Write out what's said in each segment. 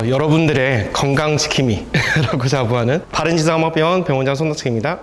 여러분들의 건강지킴이라고 자부하는 바른지성학병원 병원장 손덕책입니다.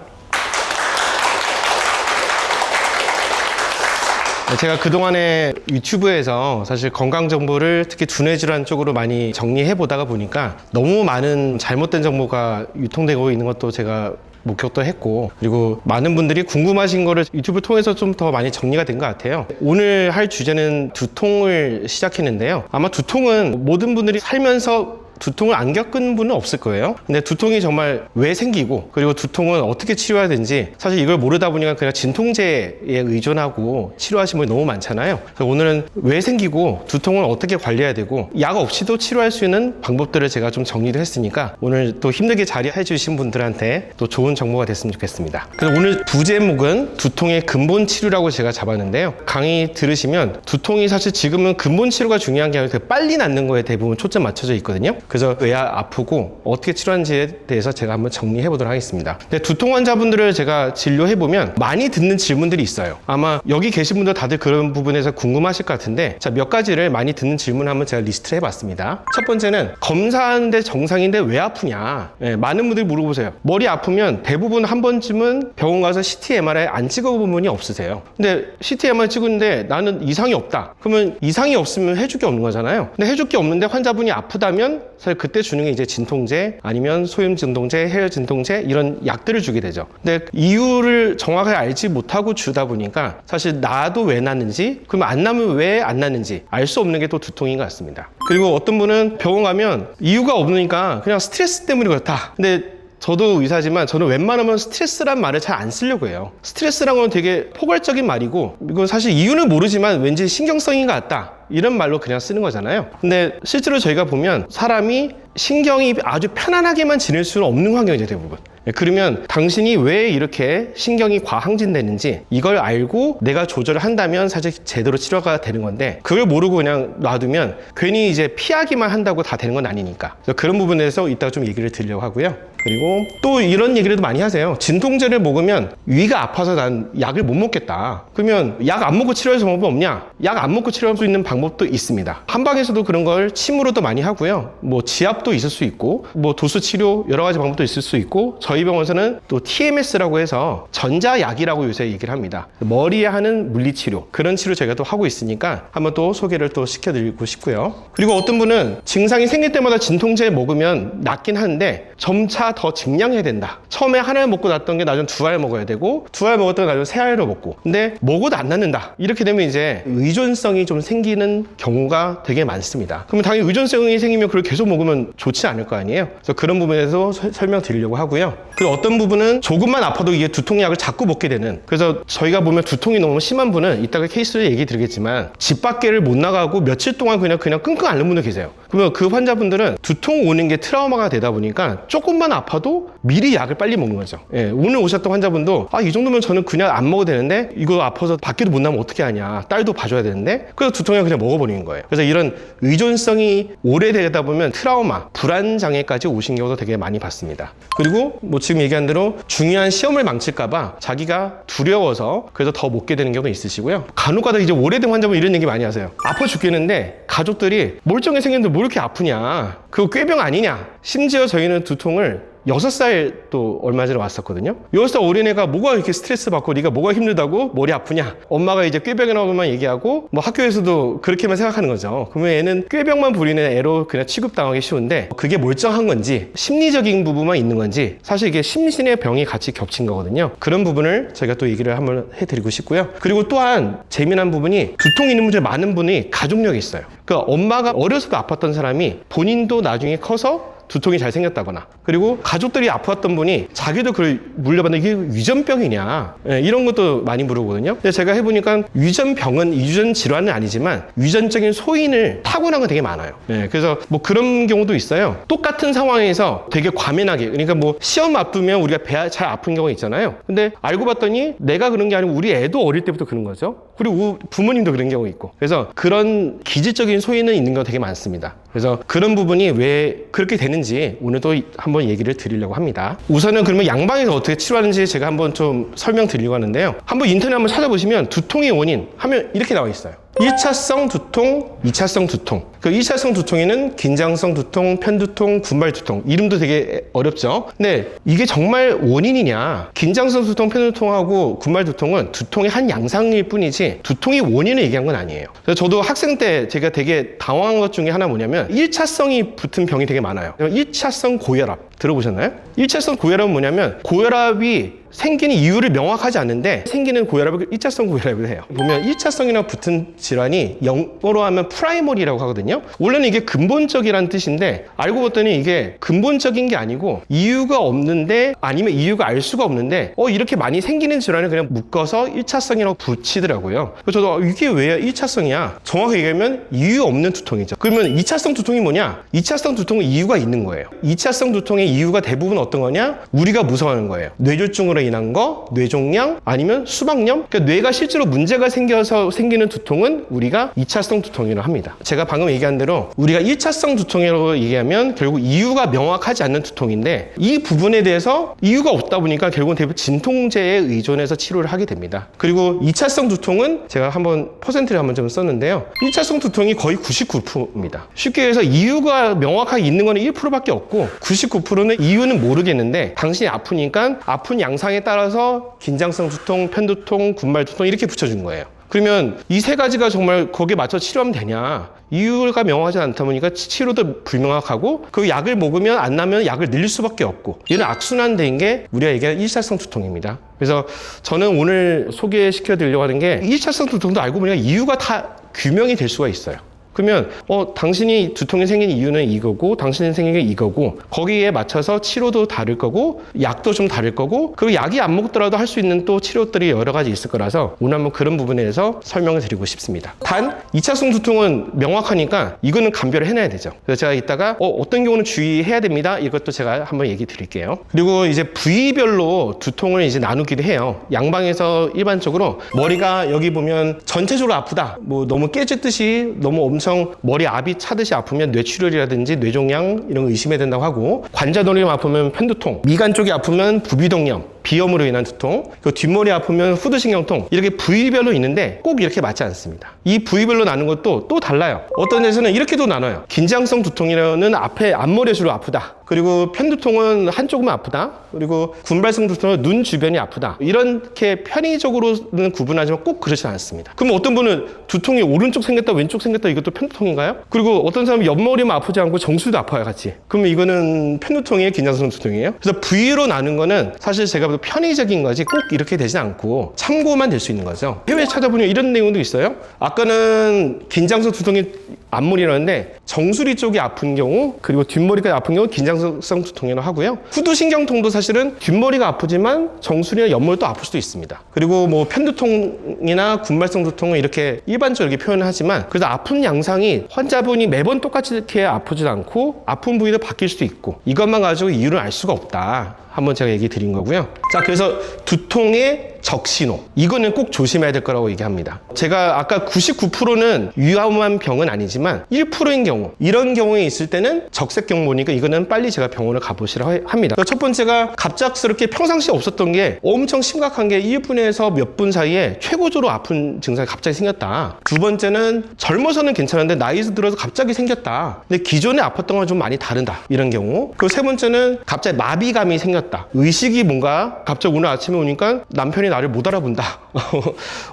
제가 그동안에 유튜브에서 사실 건강 정보를 특히 두뇌질환 쪽으로 많이 정리해 보다가 보니까 너무 많은 잘못된 정보가 유통되고 있는 것도 제가 목격도 했고, 그리고 많은 분들이 궁금하신 거를 유튜브 통해서 좀 더 많이 정리가 된 것 같아요. 오늘 할 주제는 두통을 시작했는데요. 아마 두통은 모든 분들이 살면서 두통을 안 겪은 분은 없을 거예요. 근데 두통이 정말 왜 생기고, 그리고 두통은 어떻게 치료해야 되는지 사실 이걸 모르다 보니까 그냥 진통제에 의존하고 치료하시는 분이 너무 많잖아요. 그래서 오늘은 왜 생기고 두통을 어떻게 관리해야 되고 약 없이도 치료할 수 있는 방법들을 제가 좀 정리를 했으니까 오늘 또 힘들게 자리해 주신 분들한테 또 좋은 정보가 됐으면 좋겠습니다. 그래서 오늘 부제목은 두통의 근본 치료라고 제가 잡았는데요. 강의 들으시면 두통이 사실 지금은 근본 치료가 중요한 게 아니라 빨리 낫는 거에 대부분 초점 맞춰져 있거든요. 그래서 왜 아프고 어떻게 치료하는지에 대해서 제가 한번 정리해 보도록 하겠습니다. 근데 두통 환자분들을 제가 진료해 보면 많이 듣는 질문들이 있어요. 아마 여기 계신 분들 다들 그런 부분에서 궁금하실 것 같은데, 자, 몇 가지를 많이 듣는 질문 한번 제가 리스트를 해봤습니다. 첫 번째는 검사하는데 정상인데 왜 아프냐. 많은 분들이 물어보세요. 머리 아프면 대부분 한 번쯤은 병원 가서 CT, MRI 안 찍어본 분이 없으세요. 근데 CT, MRI 찍었는데 나는 이상이 없다. 그러면 이상이 없으면 해줄 게 없는 거잖아요. 근데 해줄 게 없는데 환자분이 아프다면 사실 그때 주는 게 이제 진통제, 아니면 소염 진통제, 해열 진통제 이런 약들을 주게 되죠. 근데 이유를 정확하게 알지 못하고 주다 보니까 사실 나도 왜 났는지, 그러면 안 나면 왜 안 났는지 알 수 없는 게 또 두통인 것 같습니다. 그리고 어떤 분은 병원 가면 이유가 없으니까 그냥 스트레스 때문에 그렇다. 근데 저도 의사지만 저는 웬만하면 스트레스란 말을 잘 안 쓰려고 해요. 스트레스란 건 되게 포괄적인 말이고, 이건 사실 이유는 모르지만 왠지 신경성인 것 같다, 이런 말로 그냥 쓰는 거잖아요. 근데 실제로 저희가 보면 사람이 신경이 아주 편안하게만 지낼 수는 없는 환경이죠, 대부분. 그러면 당신이 왜 이렇게 신경이 과항진되는지 이걸 알고 내가 조절을 한다면 사실 제대로 치료가 되는 건데, 그걸 모르고 그냥 놔두면 괜히 이제 피하기만 한다고 다 되는 건 아니니까. 그래서 그런 부분에서 이따가 좀 얘기를 드리려고 하고요. 그리고 또 이런 얘기를 많이 하세요. 진통제를 먹으면 위가 아파서 난 약을 못 먹겠다. 그러면 약 안 먹고 치료할 방법이 없냐? 약 안 먹고 치료할 수 있는 방법도 있습니다. 한방에서도 그런 걸 침으로도 많이 하고요. 뭐 지압도 있을 수 있고, 뭐 도수 치료 여러 가지 방법도 있을 수 있고, 저희 병원에서는 또 TMS라고 해서 전자약이라고 요새 얘기를 합니다. 머리에 하는 물리치료, 그런 치료 저희가 또 하고 있으니까 한번 또 소개를 또 시켜드리고 싶고요. 그리고 어떤 분은 증상이 생길 때마다 진통제 먹으면 낫긴 하는데 점차 더 증량해야 된다. 처음에 하나를 먹고 낫던 게 나중에 두 알 먹어야 되고, 두 알 먹었다가 나중에 세 알을 먹고, 근데 먹어도 안 낫는다. 이렇게 되면 이제 의존성이 좀 생기는 경우가 되게 많습니다. 그러면 당연히 의존성이 생기면 그걸 계속 먹으면 좋지 않을 거 아니에요. 그래서 그런 부분에서 설명드리려고 하고요. 그리고 어떤 부분은 조금만 아파도 이게 두통약을 자꾸 먹게 되는, 그래서 저희가 보면 두통이 너무 심한 분은 이따가 케이스를 얘기 드리겠지만 집 밖에를 못 나가고 며칠 동안 그냥 끙끙 앓는 분들 계세요. 그러면 그 환자분들은 두통 오는 게 트라우마가 되다 보니까 조금만 아파도 미리 약을 빨리 먹는 거죠. 오늘 오셨던 환자분도 이 정도면 저는 그냥 안 먹어도 되는데 이거 아파서 밖에도 못 나면 어떻게 하냐, 딸도 봐줘야 되는데, 그래서 두통약 그냥 먹어버리는 거예요. 그래서 이런 의존성이 오래되다 보면 트라우마, 불안 장애까지 오신 경우도 되게 많이 봤습니다. 그리고 뭐 지금 얘기한 대로 중요한 시험을 망칠까봐 자기가 두려워서 그래서 더 먹게 되는 경우도 있으시고요. 간혹가다 이제 오래된 환자분 이런 얘기 많이 하세요. 아파 죽겠는데 가족들이 멀쩡히 생겼는데 뭐 이렇게 아프냐, 그거 꾀병 아니냐. 심지어 저희는 두통을 6살 또 얼마 전에 왔었거든요. 6살 어린애가 뭐가 이렇게 스트레스 받고 네가 뭐가 힘들다고 머리 아프냐, 엄마가 이제 꾀병이라고만 얘기하고, 뭐 학교에서도 그렇게만 생각하는 거죠. 그러면 애는 꾀병만 부리는 애로 그냥 취급당하기 쉬운데, 그게 멀쩡한 건지 심리적인 부분만 있는 건지 사실 이게 심신의 병이 같이 겹친 거거든요. 그런 부분을 저희가 또 얘기를 한번 해드리고 싶고요. 그리고 또한 재미난 부분이, 두통 있는 분들 많은 분이 가족력이 있어요. 그러니까 엄마가 어려서도 아팠던 사람이 본인도 나중에 커서 두통이 잘 생겼다거나, 그리고 가족들이 아팠던 분이 자기도 그걸 물려받는, 이게 유전병이냐, 이런 것도 많이 물어보거든요. 근데 제가 해보니까 유전병은 유전 질환은 아니지만 유전적인 소인을 타고난 건 되게 많아요. 그래서 뭐 그런 경우도 있어요. 똑같은 상황에서 되게 과민하게, 그러니까 뭐 시험 앞두면 우리가 배 잘 아픈 경우가 있잖아요. 근데 알고 봤더니 내가 그런 게 아니고 우리 애도 어릴 때부터 그런 거죠. 그리고 부모님도 그런 경우 있고, 그래서 그런 기질적인 소인은 있는 경우가 되게 많습니다. 그래서 그런 부분이 왜 그렇게 되는지 오늘도 한번 얘기를 드리려고 합니다. 우선은 그러면 양방에서 어떻게 치료하는지 제가 한번 좀 설명드리려고 하는데요. 한번 인터넷 한번 찾아보시면 두통의 원인 하면 이렇게 나와 있어요. 1차성 두통, 2차성 두통. 그 1차성 두통에는 긴장성 두통, 편두통, 군말 두통. 이름도 되게 어렵죠? 근데 이게 정말 원인이냐? 긴장성 두통, 편두통하고 군말 두통은 두통의 한 양상일 뿐이지 두통의 원인을 얘기한 건 아니에요. 그래서 저도 학생 때 제가 되게 당황한 것 중에 하나 뭐냐면 1차성이 붙은 병이 되게 많아요. 1차성 고혈압 들어보셨나요? 1차성 고혈압은 뭐냐면 고혈압이 생기는 이유를 명확하지 않는데 생기는 고혈압을 1차성 고혈압을 해요. 보면 1차성이랑 붙은 질환이 영어로 하면 프라이머리라고 하거든요. 원래는 이게 근본적이라는 뜻인데 알고 봤더니 이게 근본적인 게 아니고 이유가 없는데 아니면 이유가 알 수가 없는데 이렇게 많이 생기는 질환을 그냥 묶어서 1차성이라고 붙이더라고요. 그래서 저도 이게 왜 1차성이야? 정확하게 얘기하면 이유 없는 두통이죠. 그러면 2차성 두통이 뭐냐? 2차성 두통은 이유가 있는 거예요. 2차성 두통의 이유가 대부분 어떤 거냐? 우리가 무서워하는 거예요. 뇌졸중으로 인한 거, 뇌종양, 아니면 수박염. 그러니까 뇌가 실제로 문제가 생겨서 생기는 두통은 우리가 2차성 두통이라고 합니다. 제가 방금 얘기한 대로 우리가 1차성 두통이라고 얘기하면 결국 이유가 명확하지 않는 두통인데 이 부분에 대해서 이유가 없다 보니까 결국은 대부분 진통제에 의존해서 치료를 하게 됩니다. 그리고 2차성 두통은 제가 한번 퍼센트를 한번 좀 썼는데요. 1차성 두통이 거의 99%입니다. 쉽게 해서 이유가 명확하게 있는 거는 1%밖에 없고 99%는 이유는 모르겠는데 당신이 아프니까 아픈 양상에 따라서 긴장성 두통, 편두통, 군말 두통 이렇게 붙여준 거예요. 그러면 이 세 가지가 정말 거기에 맞춰 치료하면 되냐? 이유가 명확하지 않다 보니까 치료도 불명확하고 그 약을 먹으면 안 나면 약을 늘릴 수밖에 없고 이런 악순환된 게 우리가 얘기하는 1차성 두통입니다. 그래서 저는 오늘 소개시켜 드리려고 하는 게 1차성 두통도 알고 보니까 이유가 다 규명이 될 수가 있어요. 그러면 당신이 두통이 생긴 이유는 이거고 당신이 생긴 게 이거고 거기에 맞춰서 치료도 다를 거고 약도 좀 다를 거고 그리고 약이 안 먹더라도 할 수 있는 또 치료들이 여러 가지 있을 거라서 오늘 한번 그런 부분에 대해서 설명을 드리고 싶습니다. 단 2차성 두통은 명확하니까 이거는 감별을 해놔야 되죠. 그래서 제가 이따가 어떤 경우는 주의해야 됩니다. 이것도 제가 한번 얘기 드릴게요. 그리고 이제 부위별로 두통을 이제 나누기도 해요. 양방에서 일반적으로 머리가 여기 보면 전체적으로 아프다. 뭐 너무 깨졌듯이 너무 엄청 머리 압이 차듯이 아프면 뇌출혈이라든지 뇌종양 이런 거 의심해야 된다고 하고 관자놀이 아프면 편두통, 미간 쪽이 아프면 부비동염, 비염으로 인한 두통, 그리고 뒷머리 아프면 후두신경통 이렇게 부위별로 있는데 꼭 이렇게 맞지 않습니다. 이 부위별로 나눈 것도 또 달라요. 어떤 데서는 이렇게도 나눠요. 긴장성 두통이라는 앞에 앞머리 주로 아프다. 그리고 편두통은 한쪽만 아프다. 그리고 군발성 두통은 눈 주변이 아프다. 이렇게 편의적으로는 구분하지만 꼭 그렇지 않습니다. 그럼 어떤 분은 두통이 오른쪽 생겼다 왼쪽 생겼다 이것도 편두통인가요? 그리고 어떤 사람은 옆머리만 아프지 않고 정수리도 아파요 같이. 그러면 이거는 편두통이에요? 긴장성 두통이에요? 그래서 부위로 나눈 거는 사실 제가 편의적인 거지 꼭 이렇게 되지 않고 참고만 될 수 있는 거죠. 해외 찾아보면 이런 내용도 있어요. 아까는 긴장성 두통이 앞머리라는데 정수리 쪽이 아픈 경우 그리고 뒷머리가 아픈 경우 긴장성 두통이라고 하고요. 후두신경통도 사실은 뒷머리가 아프지만 정수리나 옆머리도 아플 수도 있습니다. 그리고 뭐 편두통이나 군발성 두통은 이렇게 일반적으로 이렇게 표현을 하지만 그래서 아픈 양상이 환자분이 매번 똑같이 이렇게 아프지 않고 아픈 부위도 바뀔 수도 있고 이것만 가지고 이유를 알 수가 없다. 한번 제가 얘기 드린 거고요. 자, 그래서 두통의 적신호. 이거는 꼭 조심해야 될 거라고 얘기합니다. 제가 아까 99%는 위험한 병은 아니지만 1%인 경우, 이런 경우에 있을 때는 적색 경보니까 이거는 빨리 제가 병원을 가보시라고 합니다. 첫 번째가 갑작스럽게 평상시에 없었던 게 엄청 심각한 게 1분에서 몇 분 사이에 최고조로 아픈 증상이 갑자기 생겼다. 두 번째는 젊어서는 괜찮은데 나이 들어서 갑자기 생겼다. 근데 기존에 아팠던 건 좀 많이 다르다. 이런 경우. 그리고 세 번째는 갑자기 마비감이 생겼다. 의식이 뭔가 갑자기 오늘 아침에 오니까 남편이 나를 못 알아본다.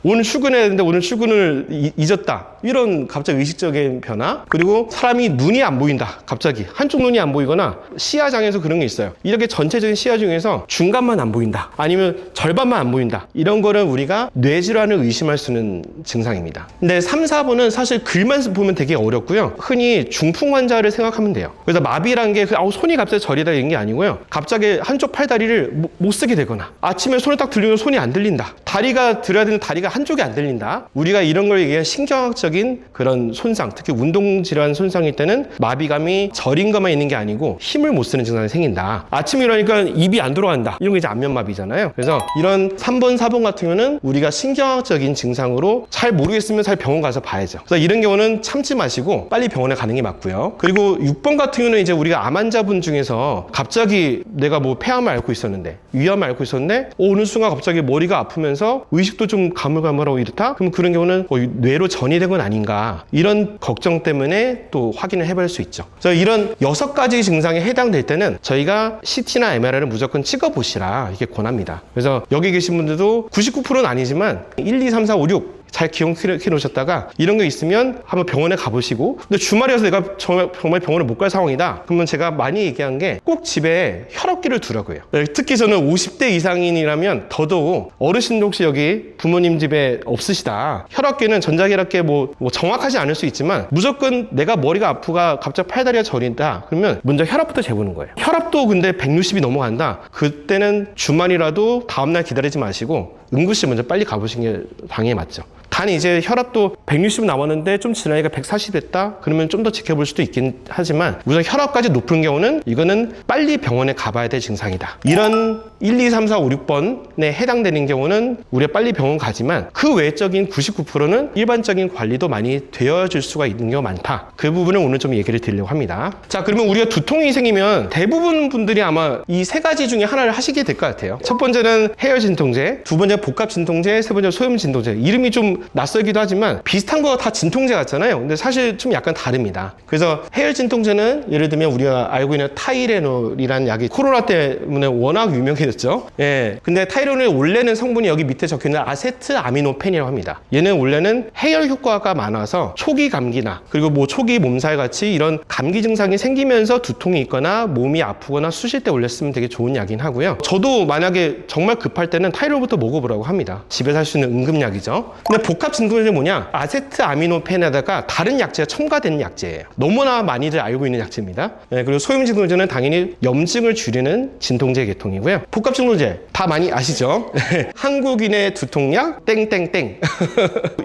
오늘 출근해야 되는데 오늘 출근을 잊었다. 이런 갑자기 의식적인 변화. 그리고 사람이 눈이 안 보인다. 갑자기 한쪽 눈이 안 보이거나 시야장애에서 그런 게 있어요. 이렇게 전체적인 시야 중에서 중간만 안 보인다. 아니면 절반만 안 보인다. 이런 거는 우리가 뇌질환을 의심할 수 있는 증상입니다. 근데 3, 4번은 사실 글만 보면 되게 어렵고요. 흔히 중풍 환자를 생각하면 돼요. 그래서 마비라는 게 손이 갑자기 저리다 이런 게 아니고요. 갑자기 한쪽 팔다리를 못 쓰게 되거나 아침에 손을 딱 들리면 손이 안 들린다. 다리가 들어야 되는 다리가 한쪽이 안 들린다. 우리가 이런 걸 얘기하는 신경학적인 그런 손상, 특히 운동질환 손상일 때는 마비감이 저린 것만 있는 게 아니고 힘을 못 쓰는 증상이 생긴다. 아침에 일어나니까 입이 안 들어간다. 이런 게 이제 안면마비잖아요. 그래서 이런 3번, 4번 같은 경우는 우리가 신경학적인 증상으로 잘 모르겠으면 잘 병원 가서 봐야죠. 그래서 이런 경우는 참지 마시고 빨리 병원에 가는 게 맞고요. 그리고 6번 같은 경우는 이제 우리가 암 환자분 중에서 갑자기 내가 뭐 폐 폐암을 앓고 있었는데, 위암을 앓고 있었는데 어느 순간 갑자기 머리가 아프면서 의식도 좀 가물가물하고 이렇다? 그럼 그런 경우는 뇌로 전이된 건 아닌가, 이런 걱정 때문에 또 확인을 해볼 수 있죠. 그래서 이런 6가지 증상에 해당될 때는 저희가 CT나 MRI를 무조건 찍어보시라 이렇게 권합니다. 그래서 여기 계신 분들도 99%는 아니지만 1, 2, 3, 4, 5, 6 잘 기억해 놓으셨다가 이런 게 있으면 한번 병원에 가보시고, 근데 주말이어서 내가 정말 병원을 못 갈 상황이다 그러면 제가 많이 얘기한 게 꼭 집에 혈압계를 두라고요. 특히 저는 50대 이상인이라면 더더욱, 어르신도 혹시 여기 부모님 집에 없으시다, 혈압계는 전자혈압계 뭐 정확하지 않을 수 있지만 무조건 내가 머리가 아프가 갑자기 팔다리가 저린다 그러면 먼저 혈압부터 재보는 거예요. 혈압도 근데 160이 넘어간다, 그때는 주말이라도 다음날 기다리지 마시고 응급실 먼저 빨리 가보시는 게 당연히 맞죠. 단 이제 혈압도 160 남았는데 좀 지나니까 140 됐다? 그러면 좀 더 지켜볼 수도 있긴 하지만 무조건 혈압까지 높은 경우는 이거는 빨리 병원에 가봐야 될 증상이다. 이런 1, 2, 3, 4, 5, 6번에 해당되는 경우는 우리가 빨리 병원 가지만 그 외적인 99%는 일반적인 관리도 많이 되어질 수가 있는 경우가 많다. 그 부분을 오늘 좀 얘기를 드리려고 합니다. 자, 그러면 우리가 두통이 생기면 대부분 분들이 아마 이 3가지 중에 하나를 하시게 될 것 같아요. 첫 번째는 해열 진통제, 두 번째 복합 진통제, 세 번째 소염 진통제. 이름이 좀 낯설기도 하지만 비슷한 거 다 진통제 같잖아요. 근데 사실 좀 약간 다릅니다. 그래서 해열 진통제는 예를 들면 우리가 알고 있는 타이레놀이라는 약이 코로나 때문에 워낙 유명해졌죠. 예. 근데 타이레놀의 원래는 성분이 여기 밑에 적혀 있는 아세트아미노펜이라고 합니다. 얘는 원래는 해열 효과가 많아서 초기 감기나 그리고 뭐 초기 몸살 같이 이런 감기 증상이 생기면서 두통이 있거나 몸이 아프거나 쑤실 때 원래 쓰면 되게 좋은 약이긴 하고요. 저도 만약에 정말 급할 때는 타이레놀부터 먹어보라고 합니다. 집에서 할 수 있는 응급약이죠. 근데 복합 진통제는 뭐냐? 아세트아미노펜에다가 다른 약제가 첨가된 약제예요. 너무나 많이들 알고 있는 약제입니다. 네, 그리고 소염 진통제는 당연히 염증을 줄이는 진통제 계통이고요. 복합 진통제 다 많이 아시죠? 한국인의 두통약 땡땡땡.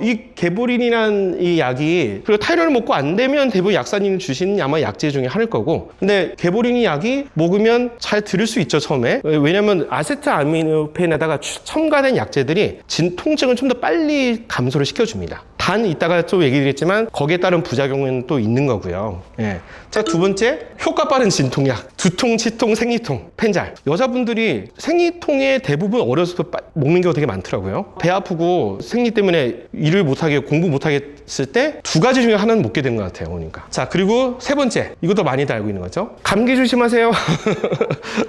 이 개보린이라는 이 약이, 그리고 타이레놀 먹고 안 되면 대부분 약사님이 주시는 아마 약제 중에 하나일 거고, 근데 개보린이 약이 먹으면 잘 들을 수 있죠, 처음에. 왜냐면 아세트아미노펜에다가 첨가된 약제들이 통증을 좀 더 빨리 감소를 시켜줍니다. 단 이따가 또 얘기 드리겠지만 거기에 따른 부작용은 또 있는 거고요. 예. 자, 두 번째, 효과 빠른 진통약. 두통, 치통, 생리통, 펜잘. 여자분들이 생리통에 대부분 어렸을 때 먹는 경우가 되게 많더라고요. 배 아프고 생리 때문에 일을 못하게, 공부 못하겠을 때 2가지 중에 하나는 먹게 된 것 같아요, 그러니까. 자, 그리고 세 번째, 이것도 많이들 알고 있는 거죠. 감기 조심하세요.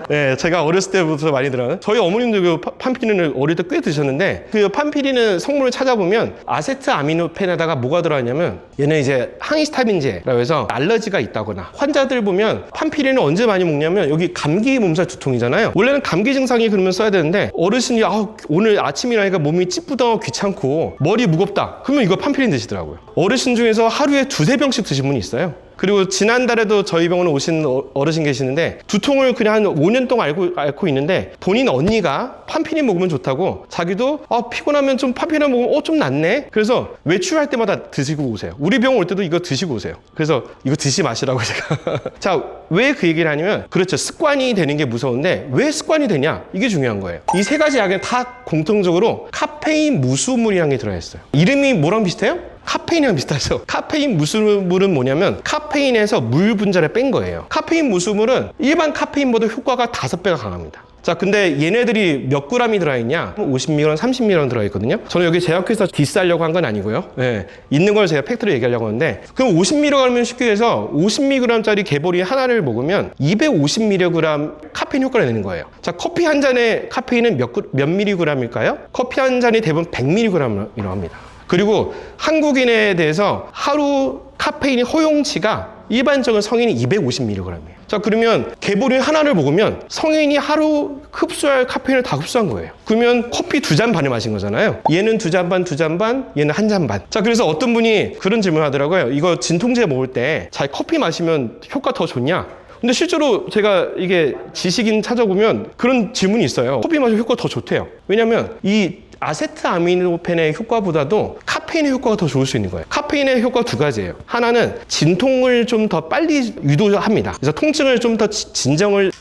네, 제가 어렸을 때부터 많이 들어요. 저희 어머님도 그 판피린을 어릴 때 꽤 드셨는데, 그 판피린은 성분을 찾아보면 아세트아미노펜에다가 뭐가 들어있냐면, 얘는 이제 항히스타민제라고 해서 알러지가 있다거나, 환자들 보면 판피린을 언제 많이 먹냐면 여기 감기 몸살 두통이잖아요. 원래는 감기 증상이 그러면 써야 되는데 어르신이 오늘 아침이라니까 몸이 찌뿌둥하고 귀찮고 머리 무겁다 그러면 이거 판피린 드시더라고요. 어르신 중에서 하루에 2-3병씩 드신 분이 있어요. 그리고 지난달에도 저희 병원에 오신 어르신 계시는데 두통을 그냥 한 5년 동안 앓고 있는데 본인 언니가 판피린 먹으면 좋다고, 자기도 피곤하면 좀 판피린 먹으면 좀 낫네. 그래서 외출할 때마다 드시고 오세요. 우리 병원 올 때도 이거 드시고 오세요. 그래서 이거 드시 마시라고 제가. 자, 왜 그 얘기를 하냐면, 그렇죠, 습관이 되는 게 무서운데 왜 습관이 되냐, 이게 중요한 거예요. 이 3가지 약에 다 공통적으로 카페인 무수물이라는 게 들어있어요. 이름이 뭐랑 비슷해요? 카페인이랑 비슷하죠. 카페인 무수물은 뭐냐면 카페인에서 물 분자를 뺀 거예요. 카페인 무수물은 일반 카페인보다 효과가 5배가 강합니다. 자, 근데 얘네들이 몇 g이 들어있냐? 50mg, 30mg 들어있거든요. 저는 여기 제약회사 디스하려고 한 건 아니고요. 네, 있는 걸 제가 팩트로 얘기하려고 하는데, 그럼 50mg면 쉽게 해서 50mg짜리 개보린 하나를 먹으면 250mg 카페인 효과를 내는 거예요. 자, 커피 한 잔의 카페인은 몇 mg일까요? 커피 한 잔이 대부분 100mg이라고 합니다. 그리고 한국인에 대해서 하루 카페인의 허용치가 일반적인 성인이 250mg이에요. 자, 그러면 개보린 하나를 먹으면 성인이 하루 흡수할 카페인을 다 흡수한 거예요. 그러면 커피 2잔 반을 마신 거잖아요. 얘는 2잔 반, 2잔 반, 얘는 1잔 반. 자, 그래서 어떤 분이 그런 질문을 하더라고요. 이거 진통제 먹을 때 잘 커피 마시면 효과 더 좋냐? 근데 실제로 제가 이게 지식인 찾아보면 그런 질문이 있어요. 커피 마시면 효과 더 좋대요. 왜냐면 이 아세트아미노펜의 효과보다도 카페인의 효과가 더 좋을 수 있는 거예요. 카페인의 효과 2가지예요. 하나는 진통을 좀 더 빨리 유도합니다. 그래서 통증을 좀 더 진정을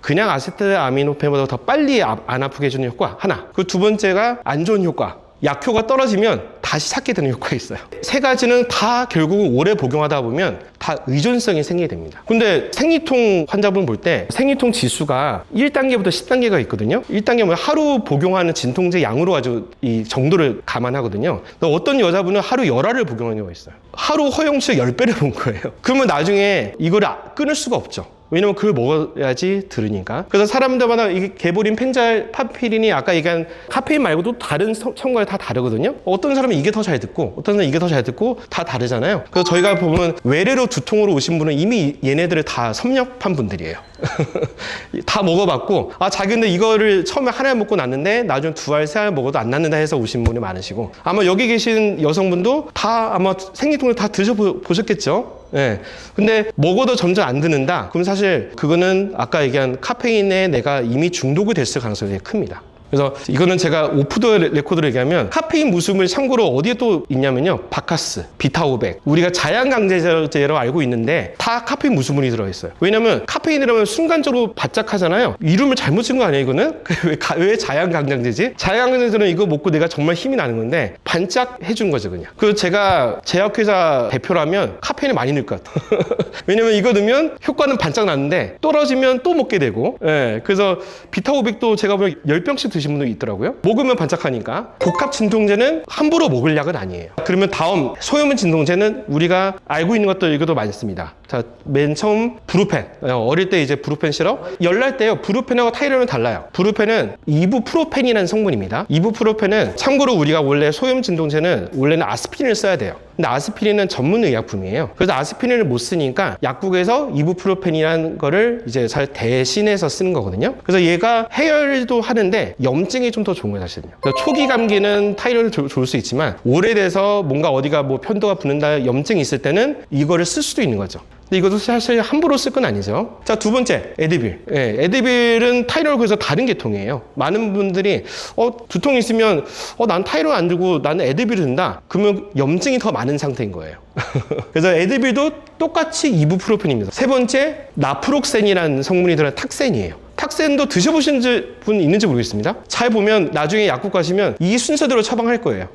그냥 아세트아미노펜보다 더 빨리 안 아프게 해주는 효과 하나. 그 2번째가 안 좋은 효과. 약효가 떨어지면 다시 찾게 되는 효과가 있어요. 세 가지는 다 결국은 오래 복용하다 보면 다 의존성이 생기게 됩니다. 근데 생리통 환자분 볼 때 생리통 지수가 1단계부터 10단계가 있거든요. 1단계면 하루 복용하는 진통제 양으로 아주 이 정도를 감안하거든요. 어떤 여자분은 하루 열알을 복용하는 경우가 있어요. 하루 허용치 10배를 본 거예요. 그러면 나중에 이거를 끊을 수가 없죠. 왜냐면 그걸 먹어야지 들으니까. 그래서 사람들마다 이게 개보린 펜잘 파피린이 아까 얘기한 카페인 말고도 다른 성과가 다 다르거든요. 어떤 사람은 이게 더 잘 듣고 어떤 사람은 이게 더 잘 듣고 다 다르잖아요. 그래서 저희가 보면 외래로 두통으로 오신 분은 이미 얘네들을 다 섭렵한 분들이에요. 다 먹어봤고 자기 근데 이거를 처음에 하나 먹고 났는데 나중에 2알, 3알 먹어도 안 낫는다 해서 오신 분이 많으시고 아마 여기 계신 여성분도 다 아마 생리통을 다 드셔보셨겠죠. 예. 근데 먹어도 점점 안 드는다. 그럼 사실 그거는 아까 얘기한 카페인에 내가 이미 중독이 됐을 가능성이 되게 큽니다. 그래서 이거는 제가 오프 더 레코드로 얘기하면 카페인 무수물 참고로 어디에 또 있냐면요. 바카스, 비타500 우리가 자양강제제로 알고 있는데 다 카페인 무수물이 들어있어요. 왜냐면 카페인이라면 순간적으로 바짝하잖아요. 이름을 잘못 쓴 거 아니에요 이거는? 왜 자양강장제지? 자양강장제는 이거 먹고 내가 정말 힘이 나는 건데 반짝해준 거죠 그냥. 그래서 제가 제약회사 대표라면 카페인을 많이 넣을 것 같아요. 왜냐면 이거 넣으면 효과는 반짝 나는데 떨어지면 또 먹게 되고 예, 그래서 비타500도 제가 보면 10병씩 드신 분도 있더라고요. 먹으면 반짝하니까. 복합 진통제는 함부로 먹을 약은 아니에요. 그러면 다음 소염은 진통제는 우리가 알고 있는 것들 이것도 많습니다. 자, 맨 처음 브루펜. 어릴 때 이제 브루펜 시럽. 열날 때요. 브루펜하고 타이레놀은 달라요. 브루펜은 이부프로펜이라는 성분입니다. 이부프로펜은 참고로 우리가 원래 소염 진통제는 원래는 아스피린을 써야 돼요. 근데 아스피린은 전문 의약품이에요. 그래서 아스피린을 못 쓰니까 약국에서 이부프로펜이라는 거를 이제 잘 대신해서 쓰는 거거든요. 그래서 얘가 해열도 하는데 염증이 좀 더 좋은 거예요, 사실은요. 초기 감기는 타이레놀이 좋을 수 있지만 오래돼서 뭔가 어디가 뭐 편도가 붓는다 염증이 있을 때는 이거를 쓸 수도 있는 거죠. 근데 이것도 사실 함부로 쓸 건 아니죠. 자, 두 번째, 에드빌. 예, 에드빌은 타이레놀 그래서 다른 계통이에요. 많은 분들이 두통이 있으면 난 타이레놀 안 들고 나는 에드빌을 든다. 그러면 염증이 더 많은 상태인 거예요. 그래서 에드빌도 똑같이 이부프로펜입니다. 세 번째, 나프록센이라는 성분이 들어간 탁센이에요. 탁센도 드셔보신 분 있는지 모르겠습니다. 잘 보면 나중에 약국 가시면 이 순서대로 처방할 거예요.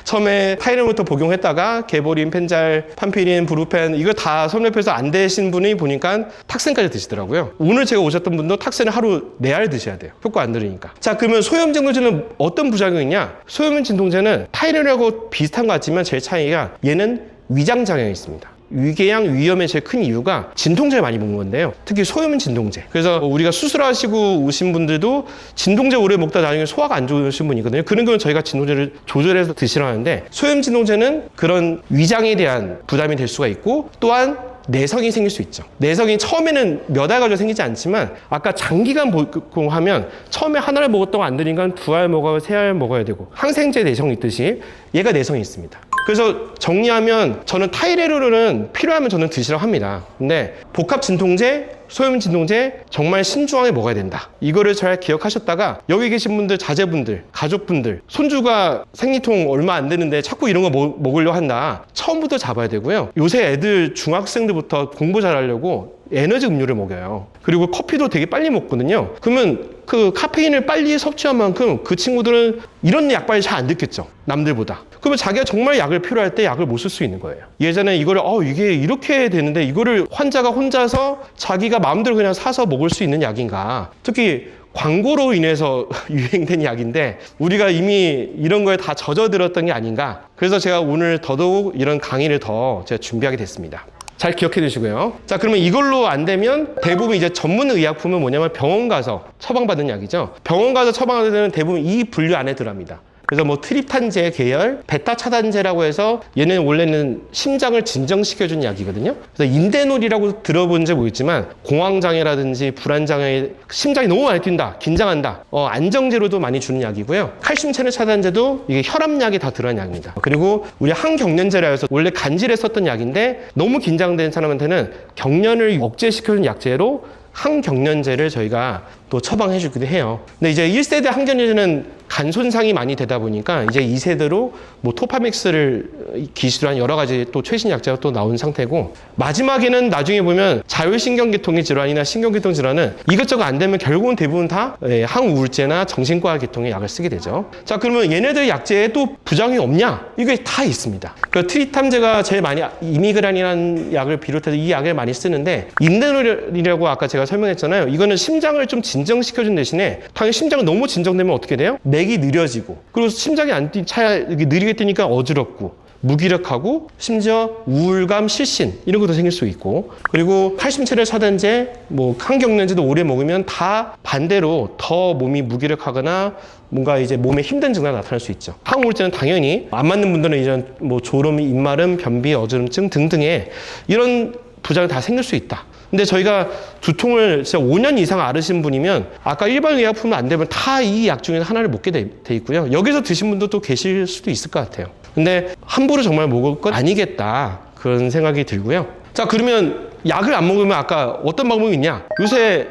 처음에 타이레놀부터 복용했다가 개보린, 펜잘, 판피린, 브루펜 이거 다 섭렵해서 안 되신 분이 보니까 탁센까지 드시더라고요. 오늘 제가 오셨던 분도 탁센을 하루 4알 드셔야 돼요. 효과 안 들으니까. 자, 그러면 소염 진통제는 어떤 부작용이 있냐? 소염 진통제는 타이레놀하고 비슷한 것 같지만 제일 차이가 얘는 위장 장애가 있습니다. 위궤양 위염의 제일 큰 이유가 진통제를 많이 먹는 건데요. 특히 소염 진통제. 그래서 우리가 수술하시고 오신 분들도 진통제 오래 먹다 나중에 소화가 안 좋으신 분이 있거든요. 그런 경우는 저희가 진통제를 조절해서 드시라 하는데 소염 진통제는 그런 위장에 대한 부담이 될 수가 있고 또한 내성이 생길 수 있죠. 내성이 처음에는 몇 알 가지고 생기지 않지만 아까 장기간 복용하면 처음에 하나를 먹었다고 안 되니까 2알 먹어야 3알 먹어야 되고 항생제 내성이 있듯이 얘가 내성이 있습니다. 그래서 정리하면 저는 타이레놀은 필요하면 저는 드시라고 합니다. 근데 복합 진통제, 소염 진통제 정말 신중하게 먹어야 된다. 이거를 잘 기억하셨다가 여기 계신 분들, 자제분들, 가족분들, 손주가 생리통 얼마 안 되는데 자꾸 이런 거 먹으려고 한다. 처음부터 잡아야 되고요. 요새 애들 중학생들부터 공부 잘하려고 에너지 음료를 먹여요. 그리고 커피도 되게 빨리 먹거든요. 그러면 그 카페인을 빨리 섭취한 만큼 그 친구들은 이런 약 빨리 잘 안 듣겠죠. 남들보다. 그러면 자기가 정말 약을 필요할 때 약을 못 쓸 수 있는 거예요. 예전에 이거를 이게 이렇게 되는데 이거를 환자가 혼자서 자기가 마음대로 그냥 사서 먹을 수 있는 약인가. 특히 광고로 인해서 유행된 약인데 우리가 이미 이런 거에 다 젖어들었던 게 아닌가. 그래서 제가 오늘 더더욱 이런 강의를 더 제가 준비하게 됐습니다. 잘 기억해 두시고요. 자, 그러면 이걸로 안 되면 대부분 이제 전문 의약품은 뭐냐면 병원 가서 처방받은 약이죠. 병원 가서 처방하는 데는 대부분 이 분류 안에 들어갑니다. 그래서 뭐 트립탄제 계열, 베타 차단제라고 해서 얘는 원래는 심장을 진정시켜주는 약이거든요. 그래서 인데놀이라고 들어본 지 모르겠지만 공황장애라든지 불안장애, 심장이 너무 많이 뛴다, 긴장한다, 안정제로도 많이 주는 약이고요. 칼슘 채널 차단제도 이게 혈압약이 다 들어간 약입니다. 그리고 우리 항경련제라 해서 원래 간질에 썼던 약인데 너무 긴장된 사람한테는 경련을 억제시켜주는 약제로 항경련제를 저희가 또 처방해주기도 해요. 근데 이제 1세대 항전제는 간 손상이 많이 되다 보니까 이제 2세대로 뭐 토파맥스를 기술한 여러 가지 또 최신 약제가 또 나온 상태고, 마지막에는 나중에 보면 자율신경계통의 질환이나 신경계통 질환은 이것저것 안 되면 결국은 대부분 다 항우울제나 정신과 계통의 약을 쓰게 되죠. 자, 그러면 얘네들 약제에 또 부작용이 없냐? 이게 다 있습니다. 그 트리탐제가 제일 많이 이미그란이라는 약을 비롯해서 이 약을 많이 쓰는데, 인데놀이라고 아까 제가 설명했잖아요. 이거는 심장을 좀 진정시켜준 대신에 당연히 심장이 너무 진정되면 어떻게 돼요? 맥이 느려지고, 그리고 심장이 안 차야 느리게 뛰니까 어지럽고 무기력하고 심지어 우울감, 실신 이런 것도 생길 수 있고, 그리고 칼슘체를 차단제, 뭐 항경련제도 오래 먹으면 다 반대로 더 몸이 무기력하거나 뭔가 이제 몸에 힘든 증상이 나타날 수 있죠. 항우울제는 당연히 안 맞는 분들은 이런 뭐 졸음, 입마름, 변비, 어지럼증 등등의 이런 부작용이 다 생길 수 있다. 근데 저희가 두통을 진짜 5년 이상 앓으신 분이면 아까 일반 의약품은 안 되면 다 이 약 중에 하나를 먹게 돼 있고요. 여기서 드신 분도 또 계실 수도 있을 것 같아요. 근데 함부로 정말 먹을 건 아니겠다, 그런 생각이 들고요. 자, 그러면 약을 안 먹으면 아까 어떤 방법이 있냐? 요새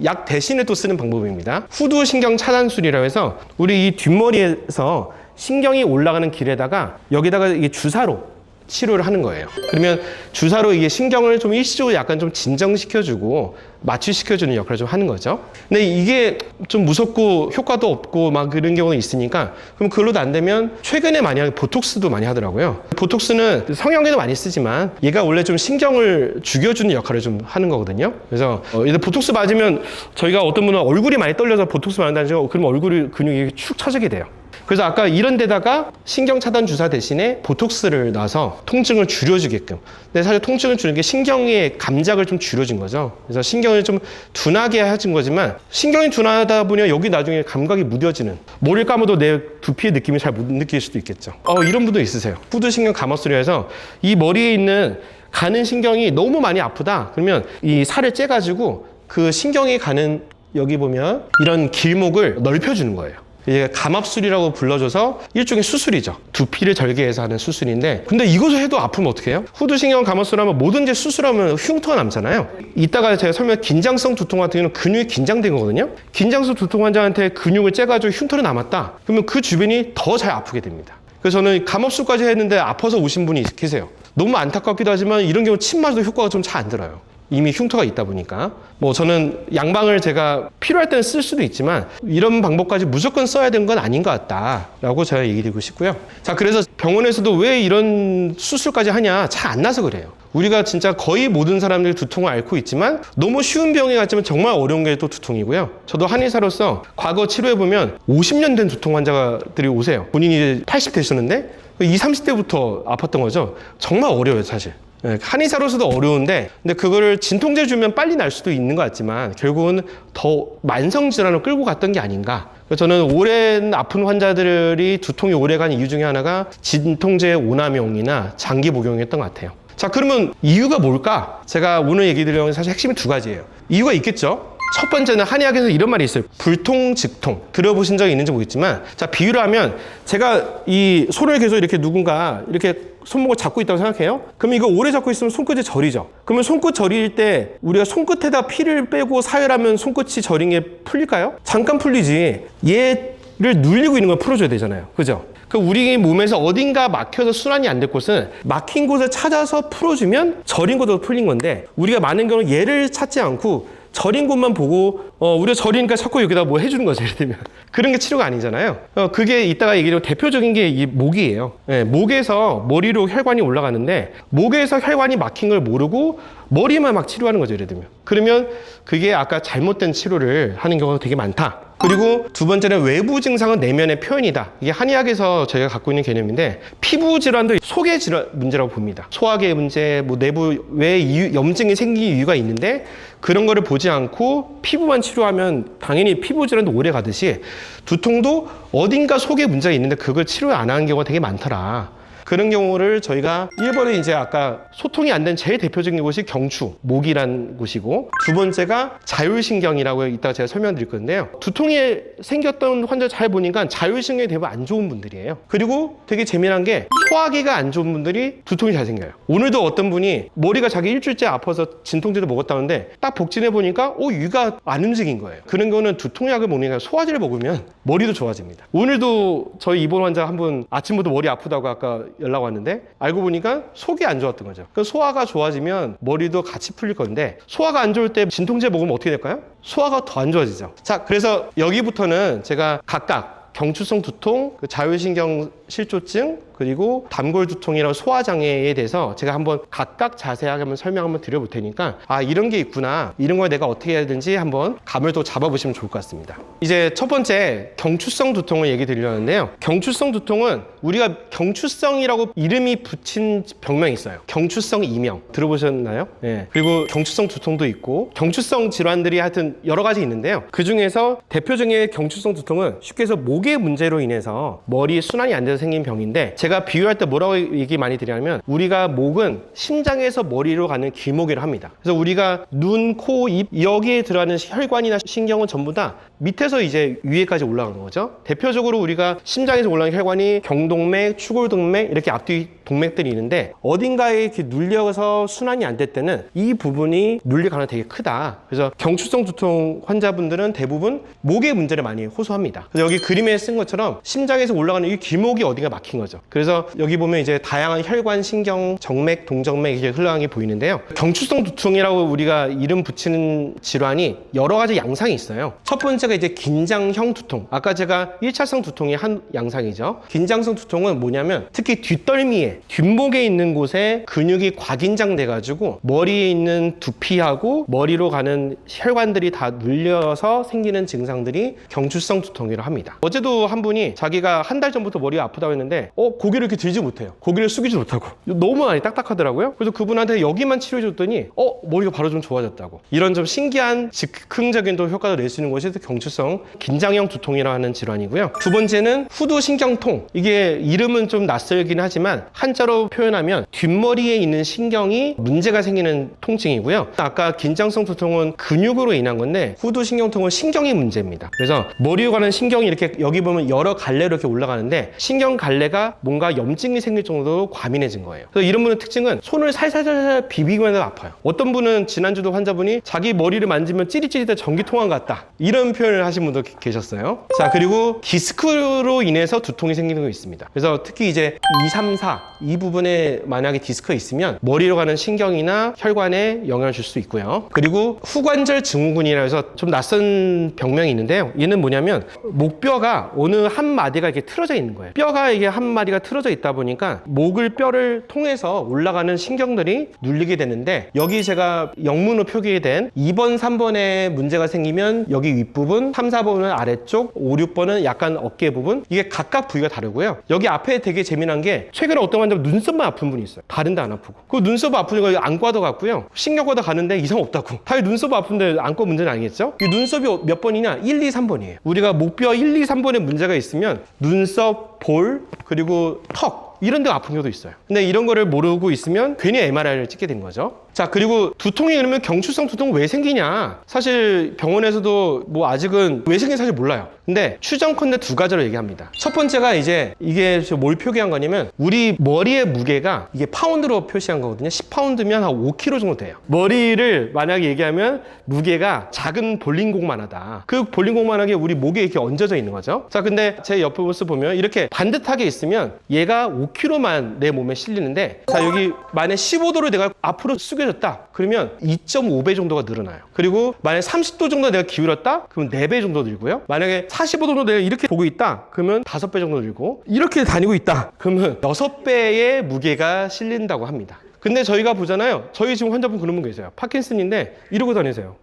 약 대신에 또 쓰는 방법입니다. 후두 신경 차단술이라고 해서 우리 이 뒷머리에서 신경이 올라가는 길에다가 여기다가 이게 주사로 치료를 하는 거예요. 그러면 주사로 이게 신경을 좀 일시적으로 약간 좀 진정시켜주고 마취시켜주는 역할을 좀 하는 거죠. 근데 이게 좀 무섭고 효과도 없고 막 그런 경우가 있으니까, 그럼 그걸로도 안 되면 최근에 많이 하는 보톡스도 많이 하더라고요. 보톡스는 성형에도 많이 쓰지만 얘가 원래 좀 신경을 죽여주는 역할을 좀 하는 거거든요. 그래서 예를 들어 보톡스 맞으면, 저희가 어떤 분은 얼굴이 많이 떨려서 보톡스 맞는다는 거, 그러면 얼굴이 근육이 축 처지게 돼요. 그래서 아까 이런 데다가 신경 차단 주사 대신에 보톡스를 놔서 통증을 줄여주게끔. 근데 사실 통증을 주는 게 신경의 감작을 좀 줄여준 거죠. 그래서 신경을 좀 둔하게 해준 거지만, 신경이 둔하다 보니 여기 나중에 감각이 무뎌지는, 머리를 감아도 내 두피의 느낌이 잘 못 느낄 수도 있겠죠. 이런 분도 있으세요. 후두신경 감압술이라 해서 이 머리에 있는 가는 신경이 너무 많이 아프다 그러면 이 살을 째가지고 그 신경이 가는, 여기 보면 이런 길목을 넓혀주는 거예요. 이게 감압술이라고 불러줘서 일종의 수술이죠. 두피를 절개해서 하는 수술인데, 근데 이것을 해도 아프면 어떻게 해요? 후두신경 감압술 하면 뭐든지 수술하면 흉터가 남잖아요. 이따가 제가 설명, 긴장성 두통 같은 경우는 근육이 긴장된 거거든요. 긴장성 두통 환자한테 근육을 째가지고 흉터를 남았다 그러면 그 주변이 더 잘 아프게 됩니다. 그래서 저는 감압술까지 했는데 아파서 오신 분이 계세요. 너무 안타깝기도 하지만 이런 경우 침 맞아도 효과가 좀 잘 안 들어요. 이미 흉터가 있다 보니까. 뭐 저는 양방을 제가 필요할 때는 쓸 수도 있지만 이런 방법까지 무조건 써야 되는 건 아닌 것 같다라고 제가 얘기 드리고 싶고요. 자, 그래서 병원에서도 왜 이런 수술까지 하냐, 잘 안 나서 그래요. 우리가 진짜 거의 모든 사람들이 두통을 앓고 있지만 너무 쉬운 병이 같지만 정말 어려운 게 또 두통이고요. 저도 한의사로서 과거 치료해보면 50년 된 두통 환자들이 오세요. 본인이 이제 80 되셨는데 20, 30대부터 아팠던 거죠. 정말 어려워요, 사실. 한의사로서도 어려운데, 근데 그거를 진통제 주면 빨리 날 수도 있는 것 같지만 결국은 더 만성질환을 끌고 갔던 게 아닌가. 저는 오랜 아픈 환자들이 두통이 오래간 이유 중에 하나가 진통제 오남용이나 장기 복용이었던 것 같아요. 자, 그러면 이유가 뭘까? 제가 오늘 얘기 드리려는 사실 핵심이 두 가지예요. 이유가 있겠죠? 첫 번째는 한의학에서 이런 말이 있어요. 불통, 즉통. 들어보신 적이 있는지 모르겠지만, 자, 비유를 하면 제가 이 손을 계속 이렇게 누군가 이렇게 손목을 잡고 있다고 생각해요. 그럼 이거 오래 잡고 있으면 손끝이 저리죠. 그러면 손끝 저릴 때 우리가 손끝에다 피를 빼고 사혈하면 손끝이 저린 게 풀릴까요? 잠깐 풀리지. 얘를 눌리고 있는 걸 풀어줘야 되잖아요. 그죠? 그 우리 몸에서 어딘가 막혀서 순환이 안 될 곳은 막힌 곳을 찾아서 풀어주면 저린 것도 풀린 건데, 우리가 많은 경우는 얘를 찾지 않고 저린 곳만 보고 우리가 저리니까 자꾸 여기다 뭐 해주는 거죠. 예를 들면 그런 게 치료가 아니잖아요. 그게 이따가 얘기하면 대표적인 게 이 목이에요. 네, 목에서 머리로 혈관이 올라가는데 목에서 혈관이 막힌 걸 모르고 머리만 막 치료하는 거죠. 예를 들면 그러면 그게 아까 잘못된 치료를 하는 경우가 되게 많다. 그리고 두 번째는 외부 증상은 내면의 표현이다. 이게 한의학에서 저희가 갖고 있는 개념인데, 피부 질환도 속의 질환 문제라고 봅니다. 소화계 문제, 뭐 내부 왜 이유, 염증이 생긴 이유가 있는데 그런 거를 보지 않고 피부만 치료하면 당연히 피부 질환도 오래 가듯이 두통도 어딘가 속에 문제가 있는데 그걸 치료 안 하는 경우가 되게 많더라. 그런 경우를 저희가 1번에 이제 아까 소통이 안 된 제일 대표적인 곳이 경추, 목이란 곳이고, 두 번째가 자율신경이라고 이따가 제가 설명드릴 건데요. 두통이 생겼던 환자 잘 보니까 자율신경이 대부분 안 좋은 분들이에요. 그리고 되게 재미난 게 소화기가 안 좋은 분들이 두통이 잘 생겨요. 오늘도 어떤 분이 머리가 자기 일주일째 아파서 진통제도 먹었다는데 딱 복진해 보니까 위가 안 움직인 거예요. 그런 거는 두통약을 먹으니까 소화제를 먹으면 머리도 좋아집니다. 오늘도 저희 입원 환자 한 분 아침부터 머리 아프다고 아까 연락 왔는데 알고 보니까 속이 안 좋았던 거죠. 그 소화가 좋아지면 머리도 같이 풀릴 건데, 소화가 안 좋을 때 진통제 먹으면 어떻게 될까요? 소화가 더 안 좋아지죠. 자, 그래서 여기부터는 제가 각각 경추성 두통, 자율신경 실조증, 그리고 담골 두통이랑 소화장애에 대해서 제가 한번 각각 자세하게 한번 설명 한번 드려볼 테니까, 이런 게 있구나, 이런 걸 내가 어떻게 해야 되는지 한번 감을 또 잡아보시면 좋을 것 같습니다. 이제 첫 번째 경추성 두통을 얘기 드리려는데요. 경추성 두통은 우리가 경추성이라고 이름이 붙인 병명이 있어요. 경추성 이명 들어보셨나요? 네. 그리고 경추성 두통도 있고 경추성 질환들이 하여튼 여러 가지 있는데요. 그 중에서 대표적인 경추성 두통은 쉽게 해서 목의 문제로 인해서 머리 순환이 안 돼서 생긴 병인데, 제가 비유할 때 뭐라고 얘기 많이 드리냐면, 우리가 목은 심장에서 머리로 가는 길목이라 합니다. 그래서 우리가 눈, 코, 입 여기에 들어가는 혈관이나 신경은 전부 다 밑에서 이제 위에까지 올라가는 거죠. 대표적으로 우리가 심장에서 올라가는 혈관이 경동맥, 추골동맥 이렇게 앞뒤 동맥들이 있는데, 어딘가에 이렇게 눌려서 순환이 안 될 때는 이 부분이 눌릴 가능성이 되게 크다. 그래서 경추성 두통 환자분들은 대부분 목의 문제를 많이 호소합니다. 그래서 여기 그림에 쓴 것처럼 심장에서 올라가는 이 길목이 어딘가 막힌 거죠. 그래서 여기 보면 이제 다양한 혈관, 신경, 정맥, 동정맥 이렇게 흘러가는 게 보이는데요. 경추성 두통이라고 우리가 이름 붙이는 질환이 여러 가지 양상이 있어요. 첫 번째가 이제 긴장형 두통. 아까 제가 1차성 두통의 한 양상이죠. 긴장성 두통은 뭐냐면 특히 뒷덜미에, 뒷목에 있는 곳에 근육이 과긴장돼 가지고 머리에 있는 두피하고 머리로 가는 혈관들이 다 눌려서 생기는 증상들이 경추성 두통이라고 합니다. 어제도 한 분이 자기가 한 달 전부터 머리가 아프다고 했는데 고개를 이렇게 들지 못해요. 고개를 숙이지 못하고 너무 많이 딱딱하더라고요. 그래서 그분한테 여기만 치료해 줬더니 머리가 바로 좀 좋아졌다고. 이런 좀 신기한 즉흥적인 또 효과를 낼 수 있는 것이 경추성 긴장형 두통이라고 하는 질환이고요. 두 번째는 후두신경통. 이게 이름은 좀 낯설긴 하지만 한자로 표현하면 뒷머리에 있는 신경이 문제가 생기는 통증이고요. 아까 긴장성 두통은 근육으로 인한 건데, 후두신경통은 신경이 문제입니다. 그래서 머리로 가는 신경이 이렇게 여기 보면 여러 갈래로 이렇게 올라가는데, 신경 갈래가 뭔가 염증이 생길 정도로 과민해진 거예요. 그래서 이런 분의 특징은 손을 살살살살 비비기만 해도 아파요. 어떤 분은 지난주도 환자분이 자기 머리를 만지면 찌릿찌릿해 전기통화 같다, 이런 표현을 하신 분도 계셨어요. 자, 그리고 디스크로 인해서 두통이 생기는 거 있습니다. 그래서 특히 이제 2, 3, 4 이 부분에 만약에 디스크가 있으면 머리로 가는 신경이나 혈관에 영향을 줄 수 있고요. 그리고 후관절 증후군이라 해서 좀 낯선 병명이 있는데요. 얘는 뭐냐면 목뼈가 어느 한 마디가 이렇게 틀어져 있는 거예요. 뼈가 이게 한 마디가 틀어져 있다 보니까 목을 뼈를 통해서 올라가는 신경들이 눌리게 되는데, 여기 제가 영문으로 표기된 2번, 3번에 문제가 생기면 여기 윗부분, 3, 4번은 아래쪽, 5, 6번은 약간 어깨 부분, 이게 각각 부위가 다르고요. 여기 앞에 되게 재미난 게, 최근에 어떤 환자분 눈썹만 아픈 분이 있어요. 다른 데 안 아프고. 그 눈썹 아프니까 안과도 갔고요. 신경과도 가는데 이상 없다고. 당연히 눈썹 아픈데 안과 문제는 아니겠죠? 이 눈썹이 몇 번이냐? 1, 2, 3번이에요. 우리가 목뼈 1, 2, 3번에 문제가 있으면 눈썹, 볼, 그리고 턱 이런 데가 아픈 경우도 있어요. 근데 이런 거를 모르고 있으면 괜히 MRI를 찍게 된 거죠. 자, 그리고 두통이 그러면 경추성 두통 왜 생기냐? 사실 병원에서도 뭐 아직은 왜 생긴지 사실 몰라요. 근데 추정컨대 두 가지로 얘기합니다. 첫 번째가 이제 이게 뭘 표기한 거냐면, 우리 머리의 무게가 이게 파운드로 표시한 거거든요. 10파운드면 한 5kg 정도 돼요. 머리를 만약에 얘기하면 무게가 작은 볼링공만 하다. 그 볼링공만 하게 우리 목에 이렇게 얹어져 있는 거죠. 자, 근데 제 옆에 모습 보면 이렇게 반듯하게 있으면 얘가 5kg만 내 몸에 실리는데, 자, 여기 만약 15도를 내가 앞으로 숙여졌다 그러면 2.5배 정도가 늘어나요. 그리고 만약 30도 정도 내가 기울였다 그러면 4배 정도 늘고요. 만약에 45도 정도 내가 이렇게 보고 있다 그러면 5배 정도 늘고, 이렇게 다니고 있다 그러면 6배의 무게가 실린다고 합니다. 근데 저희가 보잖아요. 저희 지금 환자분 그런 분 계세요. 파킨슨인데 이러고 다니세요.